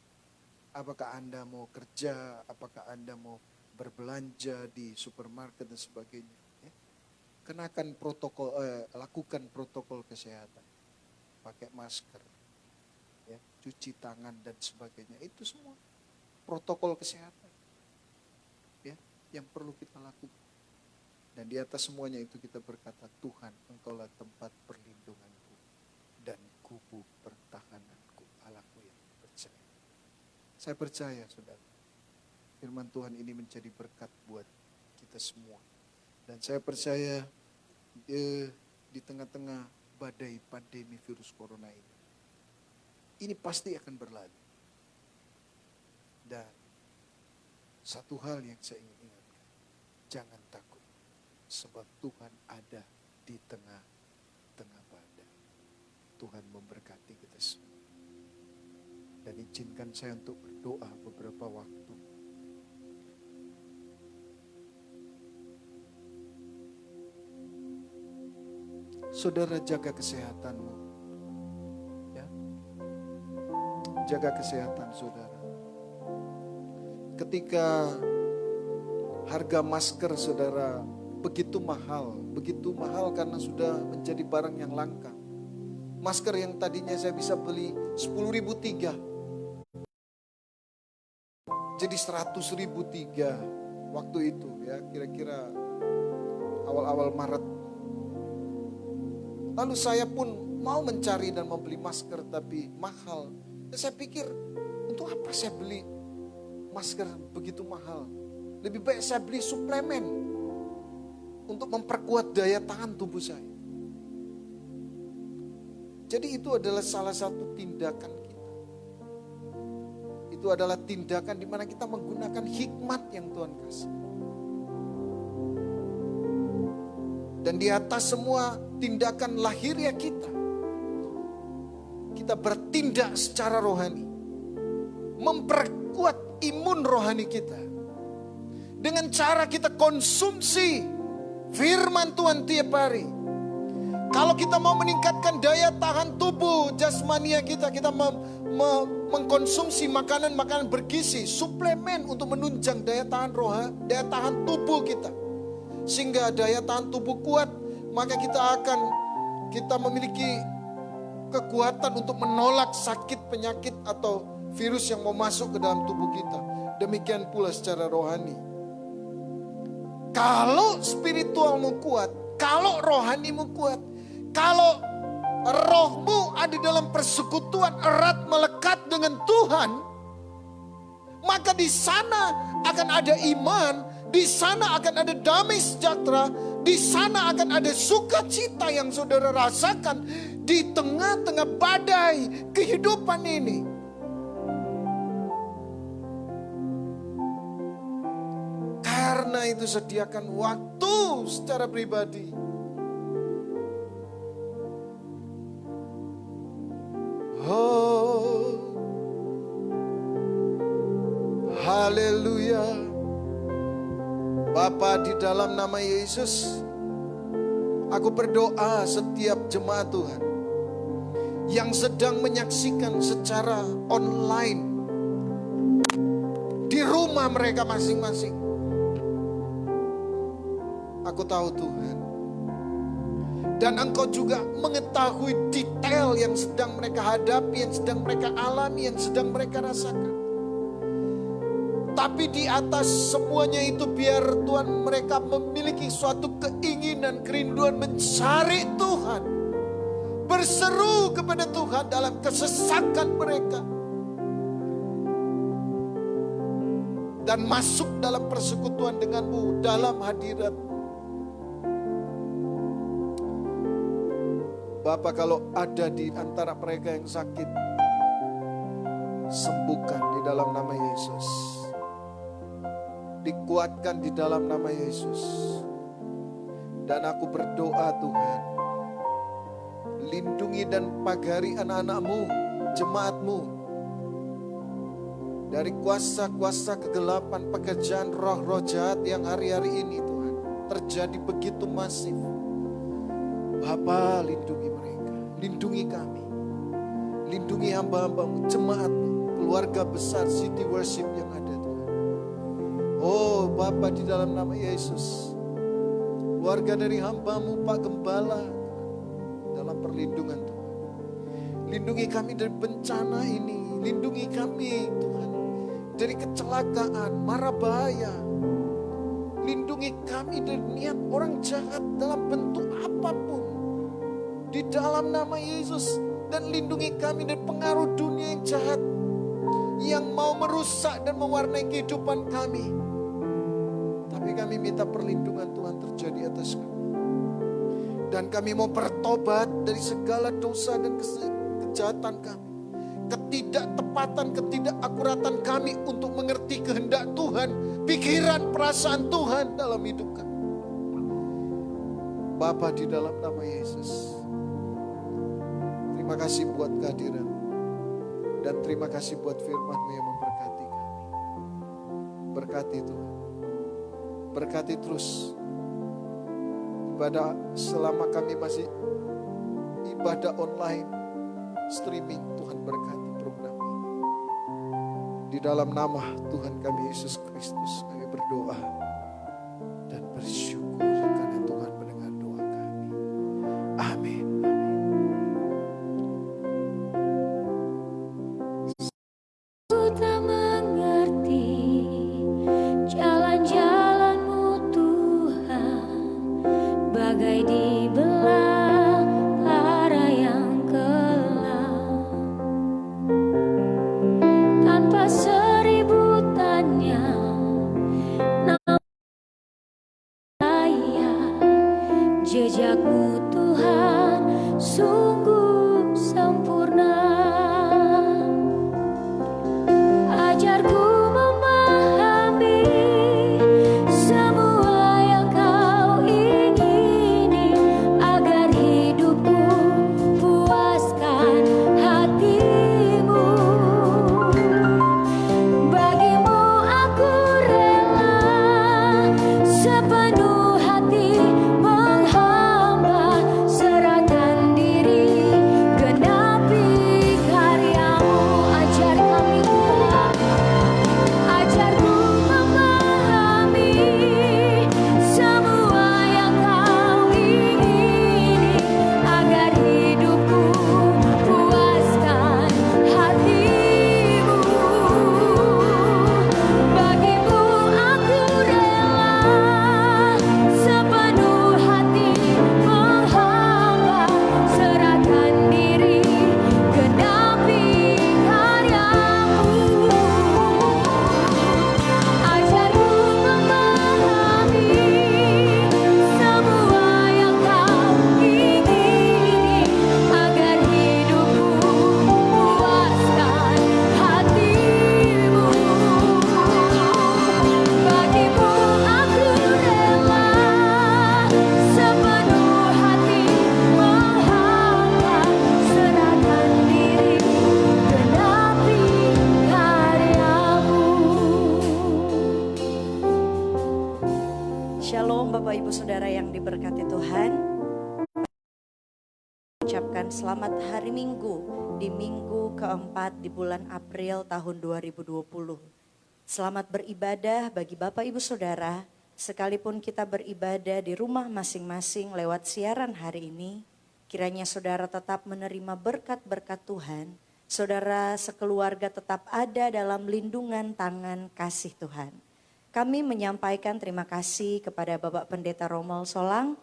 Apakah Anda mau kerja, apakah Anda mau berbelanja di supermarket dan sebagainya. Ya. Lakukan protokol kesehatan. Pakai masker, ya, cuci tangan dan sebagainya. Itu semua protokol kesehatan. Ya, yang perlu kita lakukan. Dan di atas semuanya itu kita berkata, Tuhan, Engkaulah tempat perlindunganku dan kubu pertahananku, Allahku yang percaya. Saya percaya, saudara, firman Tuhan ini menjadi berkat buat kita semua. Dan saya percaya di tengah-tengah badai pandemi virus corona ini pasti akan berlalu. Dan satu hal yang saya ingin ingatkan, jangan takut, sebab Tuhan ada di tengah-tengah badai. Tuhan memberkati kita semua. Dan izinkan saya untuk berdoa beberapa waktu. Saudara, jaga kesehatanmu. Ya. Jaga kesehatan saudara. Ketika harga masker saudara begitu mahal karena sudah menjadi barang yang langka. Masker yang tadinya saya bisa beli 10.000 3, jadi 100.000 3 waktu itu ya, kira-kira awal-awal Maret. Lalu saya pun mau mencari dan membeli masker tapi mahal. Dan saya pikir, untuk apa saya beli masker begitu mahal? Lebih baik saya beli suplemen untuk memperkuat daya tahan tubuh saya. Jadi itu adalah salah satu tindakan kita. Itu adalah tindakan di mana kita menggunakan hikmat yang Tuhan kasih. Dan di atas semua tindakan lahiriah kita bertindak secara rohani. Memperkuat imun rohani kita. Dengan cara kita konsumsi firman Tuhan tiap hari. Kalau kita mau meningkatkan daya tahan tubuh jasmania kita mengkonsumsi makanan-makanan bergizi, suplemen untuk menunjang daya tahan tubuh kita. Sehingga daya tahan tubuh kuat, maka kita memiliki kekuatan untuk menolak sakit, penyakit atau virus yang mau masuk ke dalam tubuh kita. Demikian pula secara rohani. Kalau spiritualmu kuat, kalau rohanimu kuat, kalau rohmu ada dalam persekutuan erat melekat dengan Tuhan, maka di sana akan ada iman, di sana akan ada damai sejahtera, di sana akan ada sukacita yang saudara rasakan di tengah-tengah badai kehidupan ini. Karena itu sediakan waktu secara pribadi. Oh, haleluya. Bapa, di dalam nama Yesus, aku berdoa setiap jemaat Tuhan yang sedang menyaksikan secara online di rumah mereka masing-masing. Aku tahu Tuhan, dan Engkau juga mengetahui detail yang sedang mereka hadapi, yang sedang mereka alami, yang sedang mereka rasakan. Tapi di atas semuanya itu, biar Tuhan mereka memiliki suatu keinginan, kerinduan mencari Tuhan, berseru kepada Tuhan dalam kesesakan mereka, dan masuk dalam persekutuan denganmu dalam hadirat. Bapak, kalau ada di antara mereka yang sakit, sembuhkan di dalam nama Yesus. Dikuatkan di dalam nama Yesus. Dan aku berdoa Tuhan, lindungi dan pagari anak-anak-Mu, jemaat-Mu, dari kuasa-kuasa kegelapan, pekerjaan roh-roh jahat yang hari-hari ini Tuhan terjadi begitu masif. Bapa, lindungi mereka, lindungi kami, lindungi hamba-hamba-Mu, jemaat-Mu, keluarga besar City Worship yang ada Tuhan. Oh Bapa, di dalam nama Yesus, keluarga dari hamba-Mu Pak Gembala, dalam perlindungan Tuhan. Lindungi kami dari bencana ini, lindungi kami Tuhan dari kecelakaan, mara bahaya. Lindungi kami dari niat orang jahat dalam bentuk apapun, di dalam nama Yesus. Dan lindungi kami dari pengaruh dunia yang jahat, yang mau merusak dan mewarnai kehidupan kami. Tapi kami minta perlindungan Tuhan terjadi atas kami. Dan kami mau bertobat dari segala dosa dan kejahatan kami, ketidaktepatan, ketidakakuratan kami untuk mengerti kehendak Tuhan, pikiran, perasaan Tuhan dalam hidup kami. Bapa, di dalam nama Yesus, terima Terima kasih buat kehadiran. Dan terima kasih buat firman-Mu yang memberkati kami. Berkati Tuhan. Berkati terus ibadah selama kami masih ibadah online, streaming. Tuhan berkati program ini. Di dalam nama Tuhan kami Yesus Kristus kami berdoa dan bersyukur karena Tuhan mendengar doa kami. Amin. Ku tak mengerti jalan-jalan-Mu Tuhan, bagai di belantara yang kelam. Tanpa seribu tanya, namun saya jejak-Mu Tuhan sungguh sempurna. Ajarku memahami semua yang Kau ingini, agar hidupku puaskan hati-Mu. Bagimu aku rela sepenuh hati menghamba, serahkan diri, genapi karya-Mu. Ajar kami Tuhan, ajarku memahami semua yang Kau ingini, agar hidupku puaskan hati-Mu. Bagimu aku rela sepenuh hati menghamba, serahkan diri, genapi karya-Mu. Ajarku memahami semua yang Kau ingini, agar hidupku puaskan hati-Mu. Bagimu aku rela sepenuh hati menghamba, serahkan diri, genapi karya-Mu. Shalom Bapak Ibu Saudara yang diberkati Tuhan. Ucapkan selamat hari Minggu di minggu keempat di bulan April tahun 2020. Selamat beribadah bagi Bapak Ibu Saudara, sekalipun kita beribadah di rumah masing-masing lewat siaran hari ini. Kiranya saudara tetap menerima berkat-berkat Tuhan, saudara sekeluarga tetap ada dalam lindungan tangan kasih Tuhan. Kami menyampaikan terima kasih kepada Bapak Pendeta Rommel Solang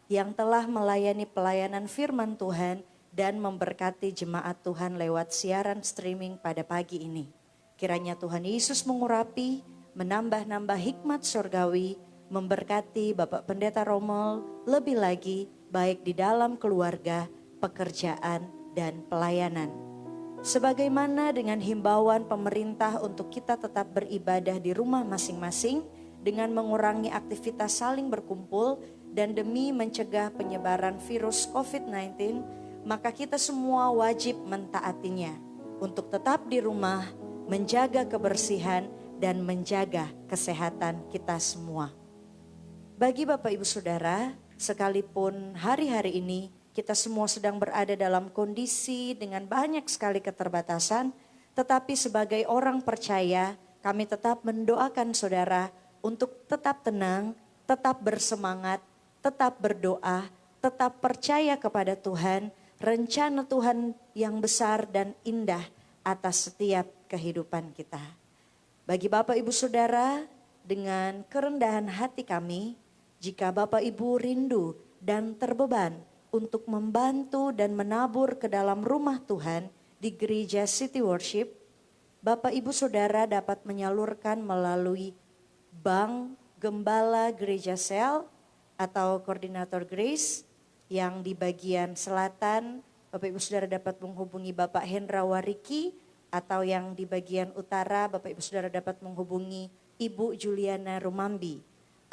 yang telah melayani pelayanan firman Tuhan dan memberkati jemaat Tuhan lewat siaran streaming pada pagi ini. Kiranya Tuhan Yesus mengurapi, menambah-nambah hikmat surgawi, memberkati Bapak Pendeta Rommel lebih lagi baik di dalam keluarga, pekerjaan, dan pelayanan. Sebagaimana dengan himbauan pemerintah untuk kita tetap beribadah di rumah masing-masing dengan mengurangi aktivitas saling berkumpul dan demi mencegah penyebaran virus COVID-19, maka kita semua wajib mentaatinya untuk tetap di rumah, menjaga kebersihan dan menjaga kesehatan kita semua. Bagi Bapak Ibu Saudara, sekalipun hari-hari ini kita semua sedang berada dalam kondisi dengan banyak sekali keterbatasan, tetapi sebagai orang percaya, kami tetap mendoakan saudara untuk tetap tenang, tetap bersemangat, tetap berdoa, tetap percaya kepada Tuhan, rencana Tuhan yang besar dan indah atas setiap kehidupan kita. Bagi Bapak Ibu Saudara, dengan kerendahan hati kami, jika Bapak Ibu rindu dan terbeban untuk membantu dan menabur ke dalam rumah Tuhan di gereja City Worship, Bapak Ibu Saudara dapat menyalurkan melalui Bank Gembala Gereja Sel atau Koordinator Grace yang di bagian selatan. Bapak Ibu Saudara dapat menghubungi Bapak Hendra Wariki, atau yang di bagian utara Bapak Ibu Saudara dapat menghubungi Ibu Juliana Rumambi,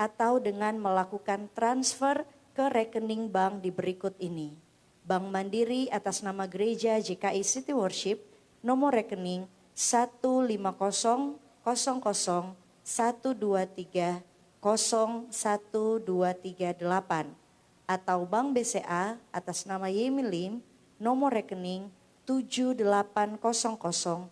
atau dengan melakukan transfer ke rekening bank di berikut ini. Bank Mandiri atas nama Gereja GKI City Worship, nomor rekening 1500012301238, atau Bank BCA atas nama Yemi Lim, nomor rekening 7800130055.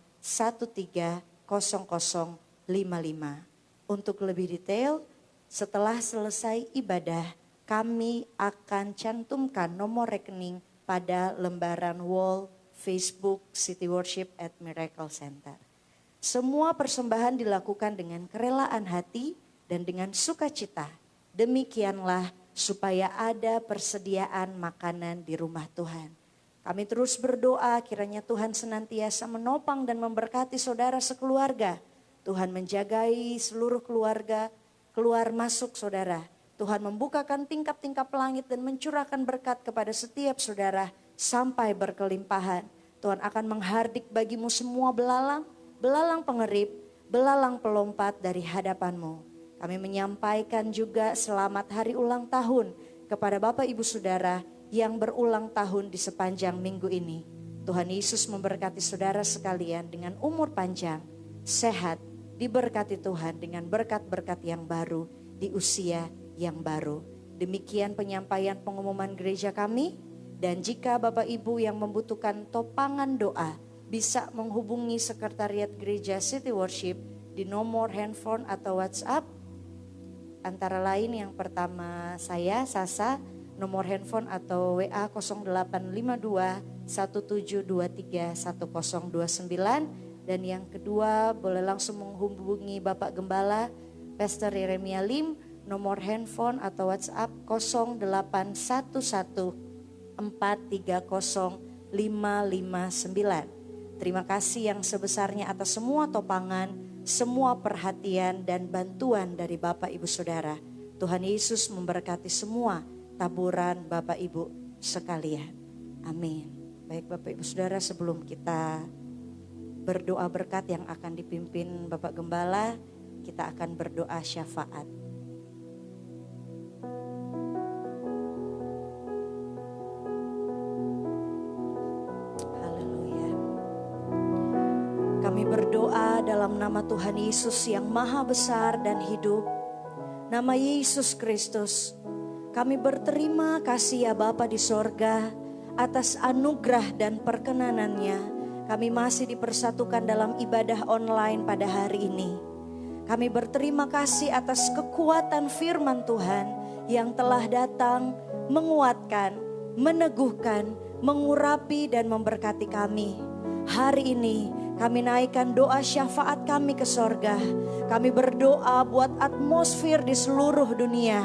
Untuk lebih detail, setelah selesai ibadah, kami akan cantumkan nomor rekening pada lembaran wall Facebook City Worship at Miracle Center. Semua persembahan dilakukan dengan kerelaan hati dan dengan sukacita. Demikianlah supaya ada persediaan makanan di rumah Tuhan. Kami terus berdoa kiranya Tuhan senantiasa menopang dan memberkati saudara sekeluarga. Tuhan menjagai seluruh keluarga, keluar masuk saudara. Tuhan membukakan tingkap-tingkap langit dan mencurahkan berkat kepada setiap saudara sampai berkelimpahan. Tuhan akan menghardik bagimu semua belalang, belalang pengerip, belalang pelompat dari hadapanmu. Kami menyampaikan juga selamat hari ulang tahun kepada Bapak Ibu Saudara yang berulang tahun di sepanjang minggu ini. Tuhan Yesus memberkati saudara sekalian dengan umur panjang, sehat, diberkati Tuhan dengan berkat-berkat yang baru di usia yang baru. Demikian penyampaian pengumuman gereja kami. Dan jika Bapak Ibu yang membutuhkan topangan doa bisa menghubungi Sekretariat Gereja City Worship di nomor handphone atau WhatsApp. Antara lain yang pertama saya, Sasa, nomor handphone atau WA 0852 1723 1029. Dan yang kedua boleh langsung menghubungi Bapak Gembala Pastor Yeremia Lim, nomor handphone atau WhatsApp 0811 430 559. Terima kasih yang sebesarnya atas semua topangan, semua perhatian dan bantuan dari Bapak Ibu Saudara. Tuhan Yesus memberkati semua taburan Bapak Ibu sekalian. Amin. Baik Bapak Ibu Saudara, sebelum kita berdoa berkat yang akan dipimpin Bapak Gembala, kita akan berdoa syafaat. Kami berdoa dalam nama Tuhan Yesus yang maha besar dan hidup. Nama Yesus Kristus. Kami berterima kasih ya Bapa di sorga atas anugerah dan perkenanannya. Kami masih dipersatukan dalam ibadah online pada hari ini. Kami berterima kasih atas kekuatan firman Tuhan yang telah datang menguatkan, meneguhkan, mengurapi dan memberkati kami. Hari ini kami naikkan doa syafaat kami ke sorga. Kami berdoa buat atmosfer di seluruh dunia.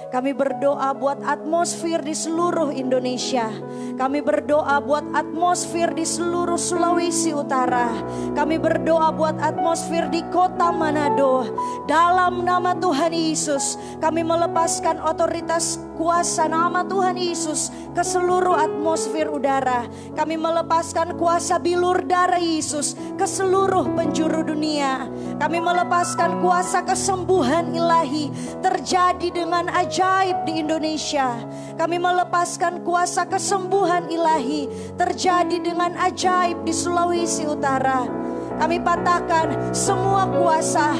Kami berdoa buat atmosfer di seluruh Indonesia. Kami berdoa buat atmosfer di seluruh Sulawesi Utara. Kami berdoa buat atmosfer di kota Manado. Dalam nama Tuhan Yesus, kami melepaskan otoritas kuasa nama Tuhan Yesus ke seluruh atmosfer udara. Kami melepaskan kuasa bilur darah Yesus ke seluruh penjuru dunia. Kami melepaskan kuasa kesembuhan ilahi terjadi dengan ajaib di Indonesia. Kami melepaskan kuasa kesembuhan ilahi terjadi dengan ajaib di Sulawesi Utara. Kami patahkan semua kuasa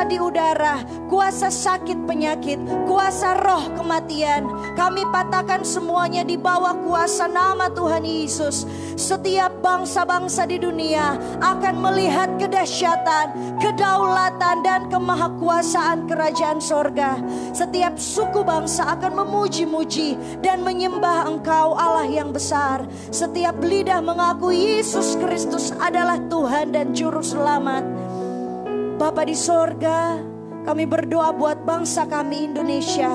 di udara, kuasa sakit penyakit, kuasa roh kematian. Kami patahkan semuanya di bawah kuasa nama Tuhan Yesus. Setiap bangsa-bangsa di dunia akan melihat kedahsyatan, kedaulatan dan kemahakuasaan kerajaan sorga. Setiap suku bangsa akan memuji-muji dan menyembah Engkau Allah yang besar. Setiap lidah mengaku Yesus Kristus adalah Tuhan dan Juru Selamat. Bapa di sorga, kami berdoa buat bangsa kami Indonesia.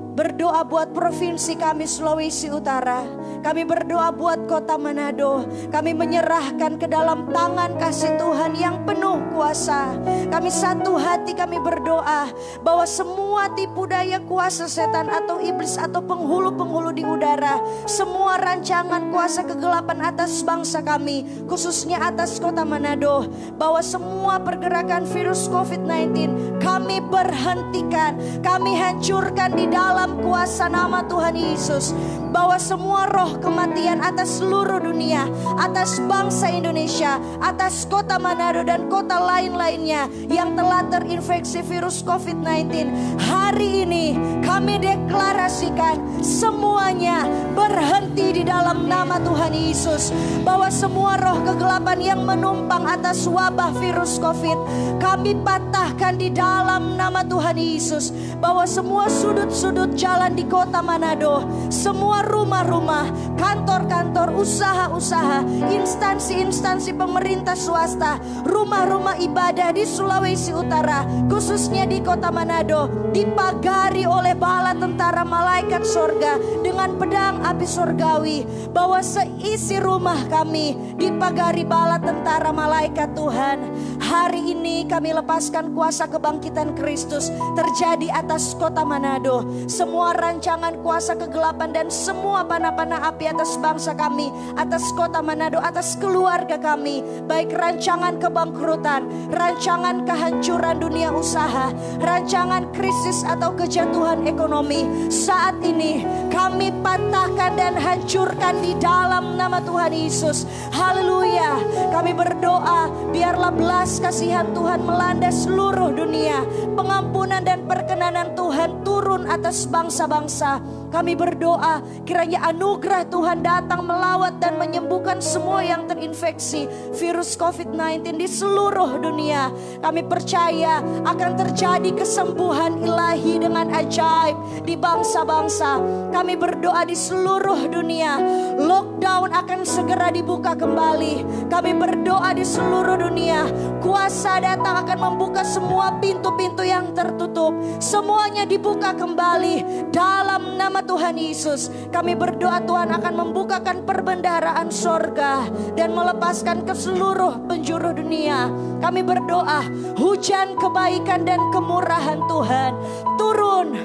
Berdoa buat provinsi kami Sulawesi Utara. Kami berdoa buat kota Manado. Kami menyerahkan ke dalam tangan kasih Tuhan yang penuh kuasa. Kami satu hati kami berdoa bahwa semua tipu daya kuasa setan atau iblis atau penghulu-penghulu di udara, semua rancangan kuasa kegelapan atas bangsa kami, khususnya atas kota Manado, bahwa semua pergerakan virus COVID-19 kami berhentikan, kami hancurkan di dalam dalam kuasa nama Tuhan Yesus. Bahwa semua roh kematian atas seluruh dunia, atas bangsa Indonesia, atas kota Manado dan kota lain-lainnya yang telah terinfeksi virus COVID-19, hari ini kami deklarasikan semuanya berhenti di dalam nama Tuhan Yesus. Bahwa semua roh kegelapan yang menumpang atas wabah virus COVID, kami patahkan di dalam nama Tuhan Yesus. Bahwa semua sudut-sudut jalan di kota Manado, semua rumah-rumah, kantor-kantor, usaha-usaha, instansi-instansi pemerintah swasta, rumah-rumah ibadah di Sulawesi Utara, khususnya di kota Manado, dipagari oleh bala tentara malaikat sorga dengan pedang api sorgawi. Bahwa seisi rumah kami dipagari bala tentara malaikat Tuhan. Hari ini kami lepaskan kuasa kebangkitan Kristus terjadi atas kota Manado. Semua rancangan kuasa kegelapan dan semua panah-panah api atas bangsa kami, atas kota Manado, atas keluarga kami, baik rancangan kebangkrutan, rancangan kehancuran dunia usaha, rancangan krisis atau kejatuhan ekonomi, saat ini kami patahkan dan hancurkan di dalam nama Tuhan Yesus. Haleluya. Kami berdoa biarlah belas kasihan Tuhan melanda seluruh dunia, pengampunan dan perkenanan Tuhan turun atas bangsa-bangsa. Kami berdoa kiranya anugerah Tuhan datang melawat dan menyembuhkan semua yang terinfeksi virus COVID-19 di seluruh dunia. Kami percaya akan terjadi kesembuhan ilahi dengan ajaib di bangsa-bangsa. Kami berdoa di seluruh dunia lockdown akan segera dibuka kembali. Kami berdoa di seluruh dunia kuasa datang akan membuka semua pintu-pintu yang tertutup. Semuanya dibuka kembali dalam nama Tuhan Yesus. Kami berdoa Tuhan akan membukakan perbendaharaan sorga dan melepaskan ke seluruh penjuru dunia. Kami berdoa hujan kebaikan dan kemurahan Tuhan turun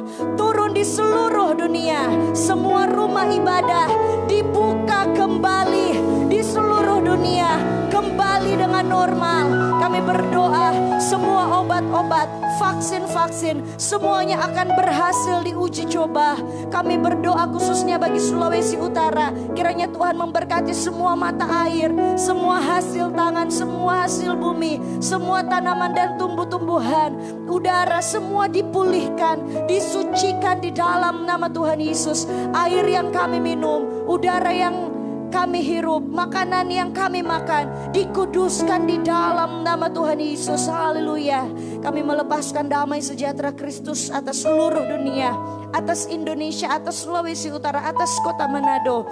di seluruh dunia. Semua rumah ibadah dibuka kembali di seluruh dunia, kembali dengan normal. Kami berdoa semua obat-obat, vaksin-vaksin, semuanya akan berhasil diuji coba. Kami berdoa khususnya bagi Sulawesi Utara, kiranya Tuhan memberkati semua mata air, semua hasil tangan, semua hasil bumi, semua tanaman dan tumbuh-tumbuhan, udara semua dipulihkan, disucikan di dalam nama Tuhan Yesus. Air yang kami minum, udara yang kami hirup, makanan yang kami makan dikuduskan di dalam nama Tuhan Yesus. Haleluya. Kami melepaskan damai sejahtera Kristus atas seluruh dunia, atas Indonesia, atas Sulawesi Utara, atas kota Manado.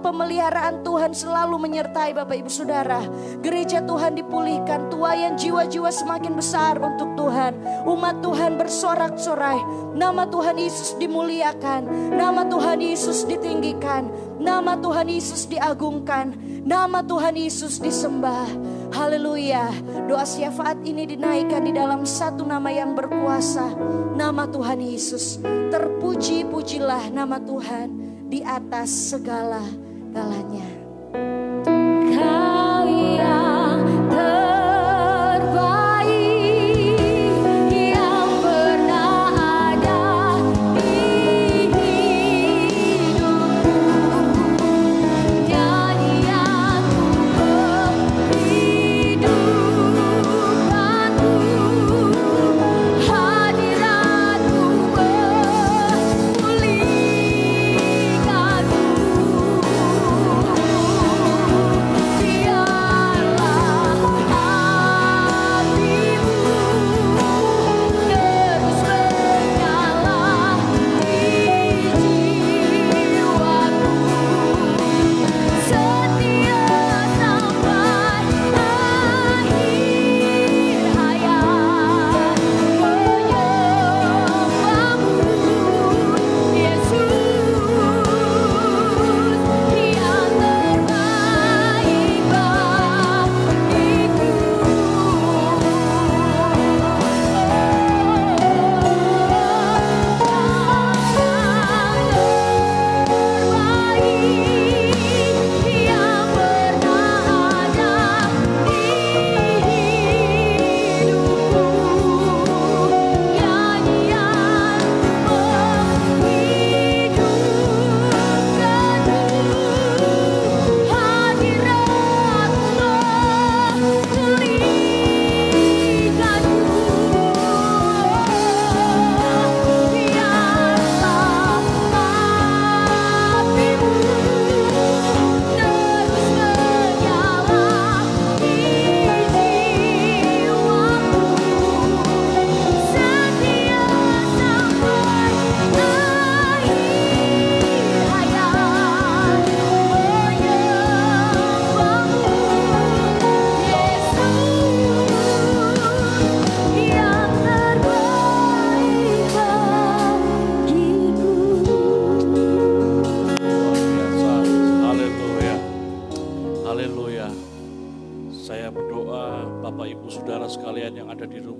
Pemeliharaan Tuhan selalu menyertai Bapak Ibu Saudara. Gereja Tuhan dipulihkan, tuaian jiwa-jiwa semakin besar untuk Tuhan. Umat Tuhan bersorak-sorai, nama Tuhan Yesus dimuliakan, nama Tuhan Yesus ditinggikan, nama Tuhan Yesus diagungkan, nama Tuhan Yesus disembah. Haleluya. Doa syafaat ini dinaikkan di dalam satu nama yang berkuasa, nama Tuhan Yesus. Terpuji-pujilah nama Tuhan di atas segala-galanya. Kau yang terbaik yang pernah ada di hidupku, nyanyianku, kehidupanku, hadiratmu memulihkanku.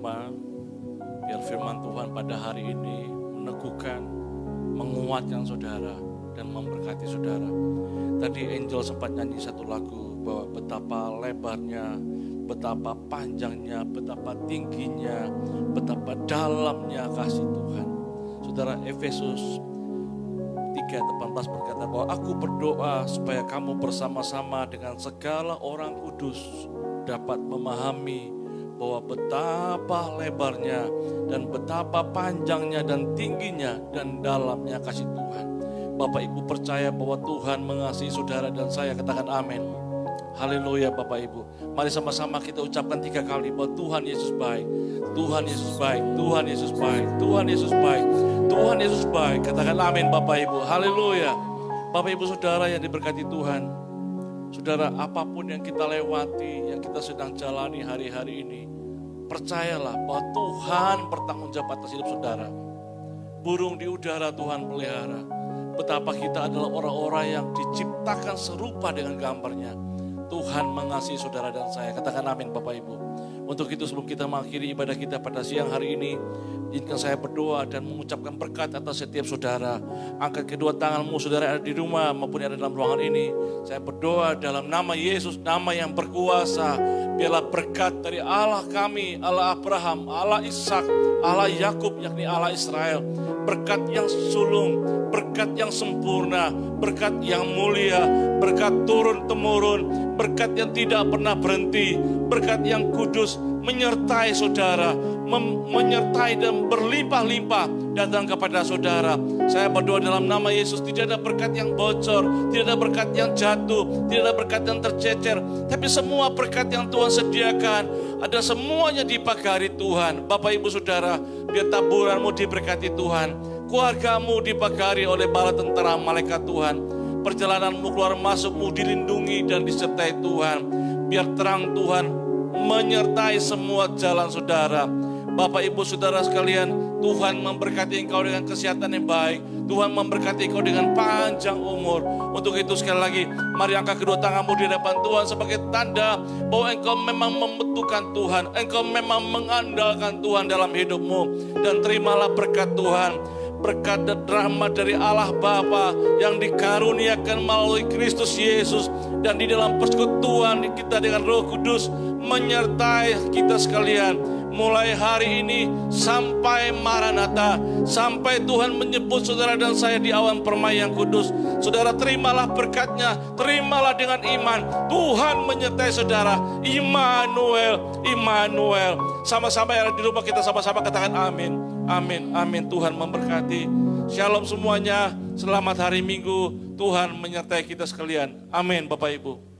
firman, biar firman Tuhan pada hari ini meneguhkan, menguatkan saudara, dan memberkati saudara. Tadi Angel sempat nyanyi satu lagu bahwa betapa lebarnya, betapa panjangnya, betapa tingginya, betapa dalamnya kasih Tuhan. Saudara, Efesus 3:18 berkata bahwa aku berdoa supaya kamu bersama-sama dengan segala orang kudus dapat memahami bahwa betapa lebarnya dan betapa panjangnya dan tingginya dan dalamnya kasih Tuhan. Bapak Ibu percaya bahwa Tuhan mengasihi saudara dan saya, katakan amin. Haleluya Bapak Ibu. Mari sama-sama kita ucapkan 3 kali bahwa Tuhan Yesus baik. Tuhan Yesus baik, Tuhan Yesus baik, Tuhan Yesus baik, Tuhan Yesus baik. Katakan amin Bapak Ibu. Haleluya. Bapak Ibu saudara yang diberkati Tuhan. Saudara, apapun yang kita lewati, yang kita sedang jalani hari-hari ini, percayalah bahwa Tuhan bertanggung jawab atas hidup saudara. Burung di udara Tuhan pelihara. Betapa kita adalah orang-orang yang diciptakan serupa dengan gambarnya. Tuhan mengasihi saudara dan saya. Katakan amin Bapak Ibu. Untuk itu sebelum kita mengakhiri ibadah kita pada siang hari ini, izinkan saya berdoa dan mengucapkan berkat atas setiap saudara. Angkat kedua tanganmu saudara yang ada di rumah maupun yang ada dalam ruangan ini. Saya berdoa dalam nama Yesus, nama yang berkuasa. Biarlah berkat dari Allah kami, Allah Abraham, Allah Ishak, Allah Yakub, yakni Allah Israel. Berkat yang sulung, berkat yang sempurna, berkat yang mulia, berkat turun-temurun, berkat yang tidak pernah berhenti, berkat yang kudus menyertai saudara, menyertai dan berlimpah-limpah datang kepada saudara. Saya berdoa dalam nama Yesus, tidak ada berkat yang bocor, tidak ada berkat yang jatuh, tidak ada berkat yang tercecer, tapi semua berkat yang Tuhan sediakan, ada semuanya dipagari Tuhan. Bapak Ibu Saudara, biar taburanmu diberkati Tuhan, keluargamu dipagari oleh bala tentara malaikat Tuhan, perjalananmu keluar masukmu dilindungi dan disertai Tuhan. Biar terang Tuhan menyertai semua jalan saudara. Bapak Ibu Saudara sekalian, Tuhan memberkati engkau dengan kesehatan yang baik. Tuhan memberkati engkau dengan panjang umur. Untuk itu sekali lagi, mari angkat kedua tanganmu di hadapan Tuhan sebagai tanda bahwa engkau memang membutuhkan Tuhan. Engkau memang mengandalkan Tuhan dalam hidupmu. Dan terimalah berkat Tuhan. Berkat dan rahmat dari Allah Bapa yang dikaruniakan melalui Kristus Yesus, dan di dalam persekutuan kita dengan Roh Kudus menyertai kita sekalian mulai hari ini sampai Maranatha, sampai Tuhan menyebut saudara dan saya di awan permai yang kudus. Saudara, terimalah berkatnya, terimalah dengan iman. Tuhan menyertai saudara. Immanuel, Immanuel. Sama-sama yang ada di rumah kita sama-sama katakan amin. Amin, amin. Tuhan memberkati. Shalom semuanya. Selamat hari Minggu. Tuhan menyertai kita sekalian. Amin Bapak Ibu.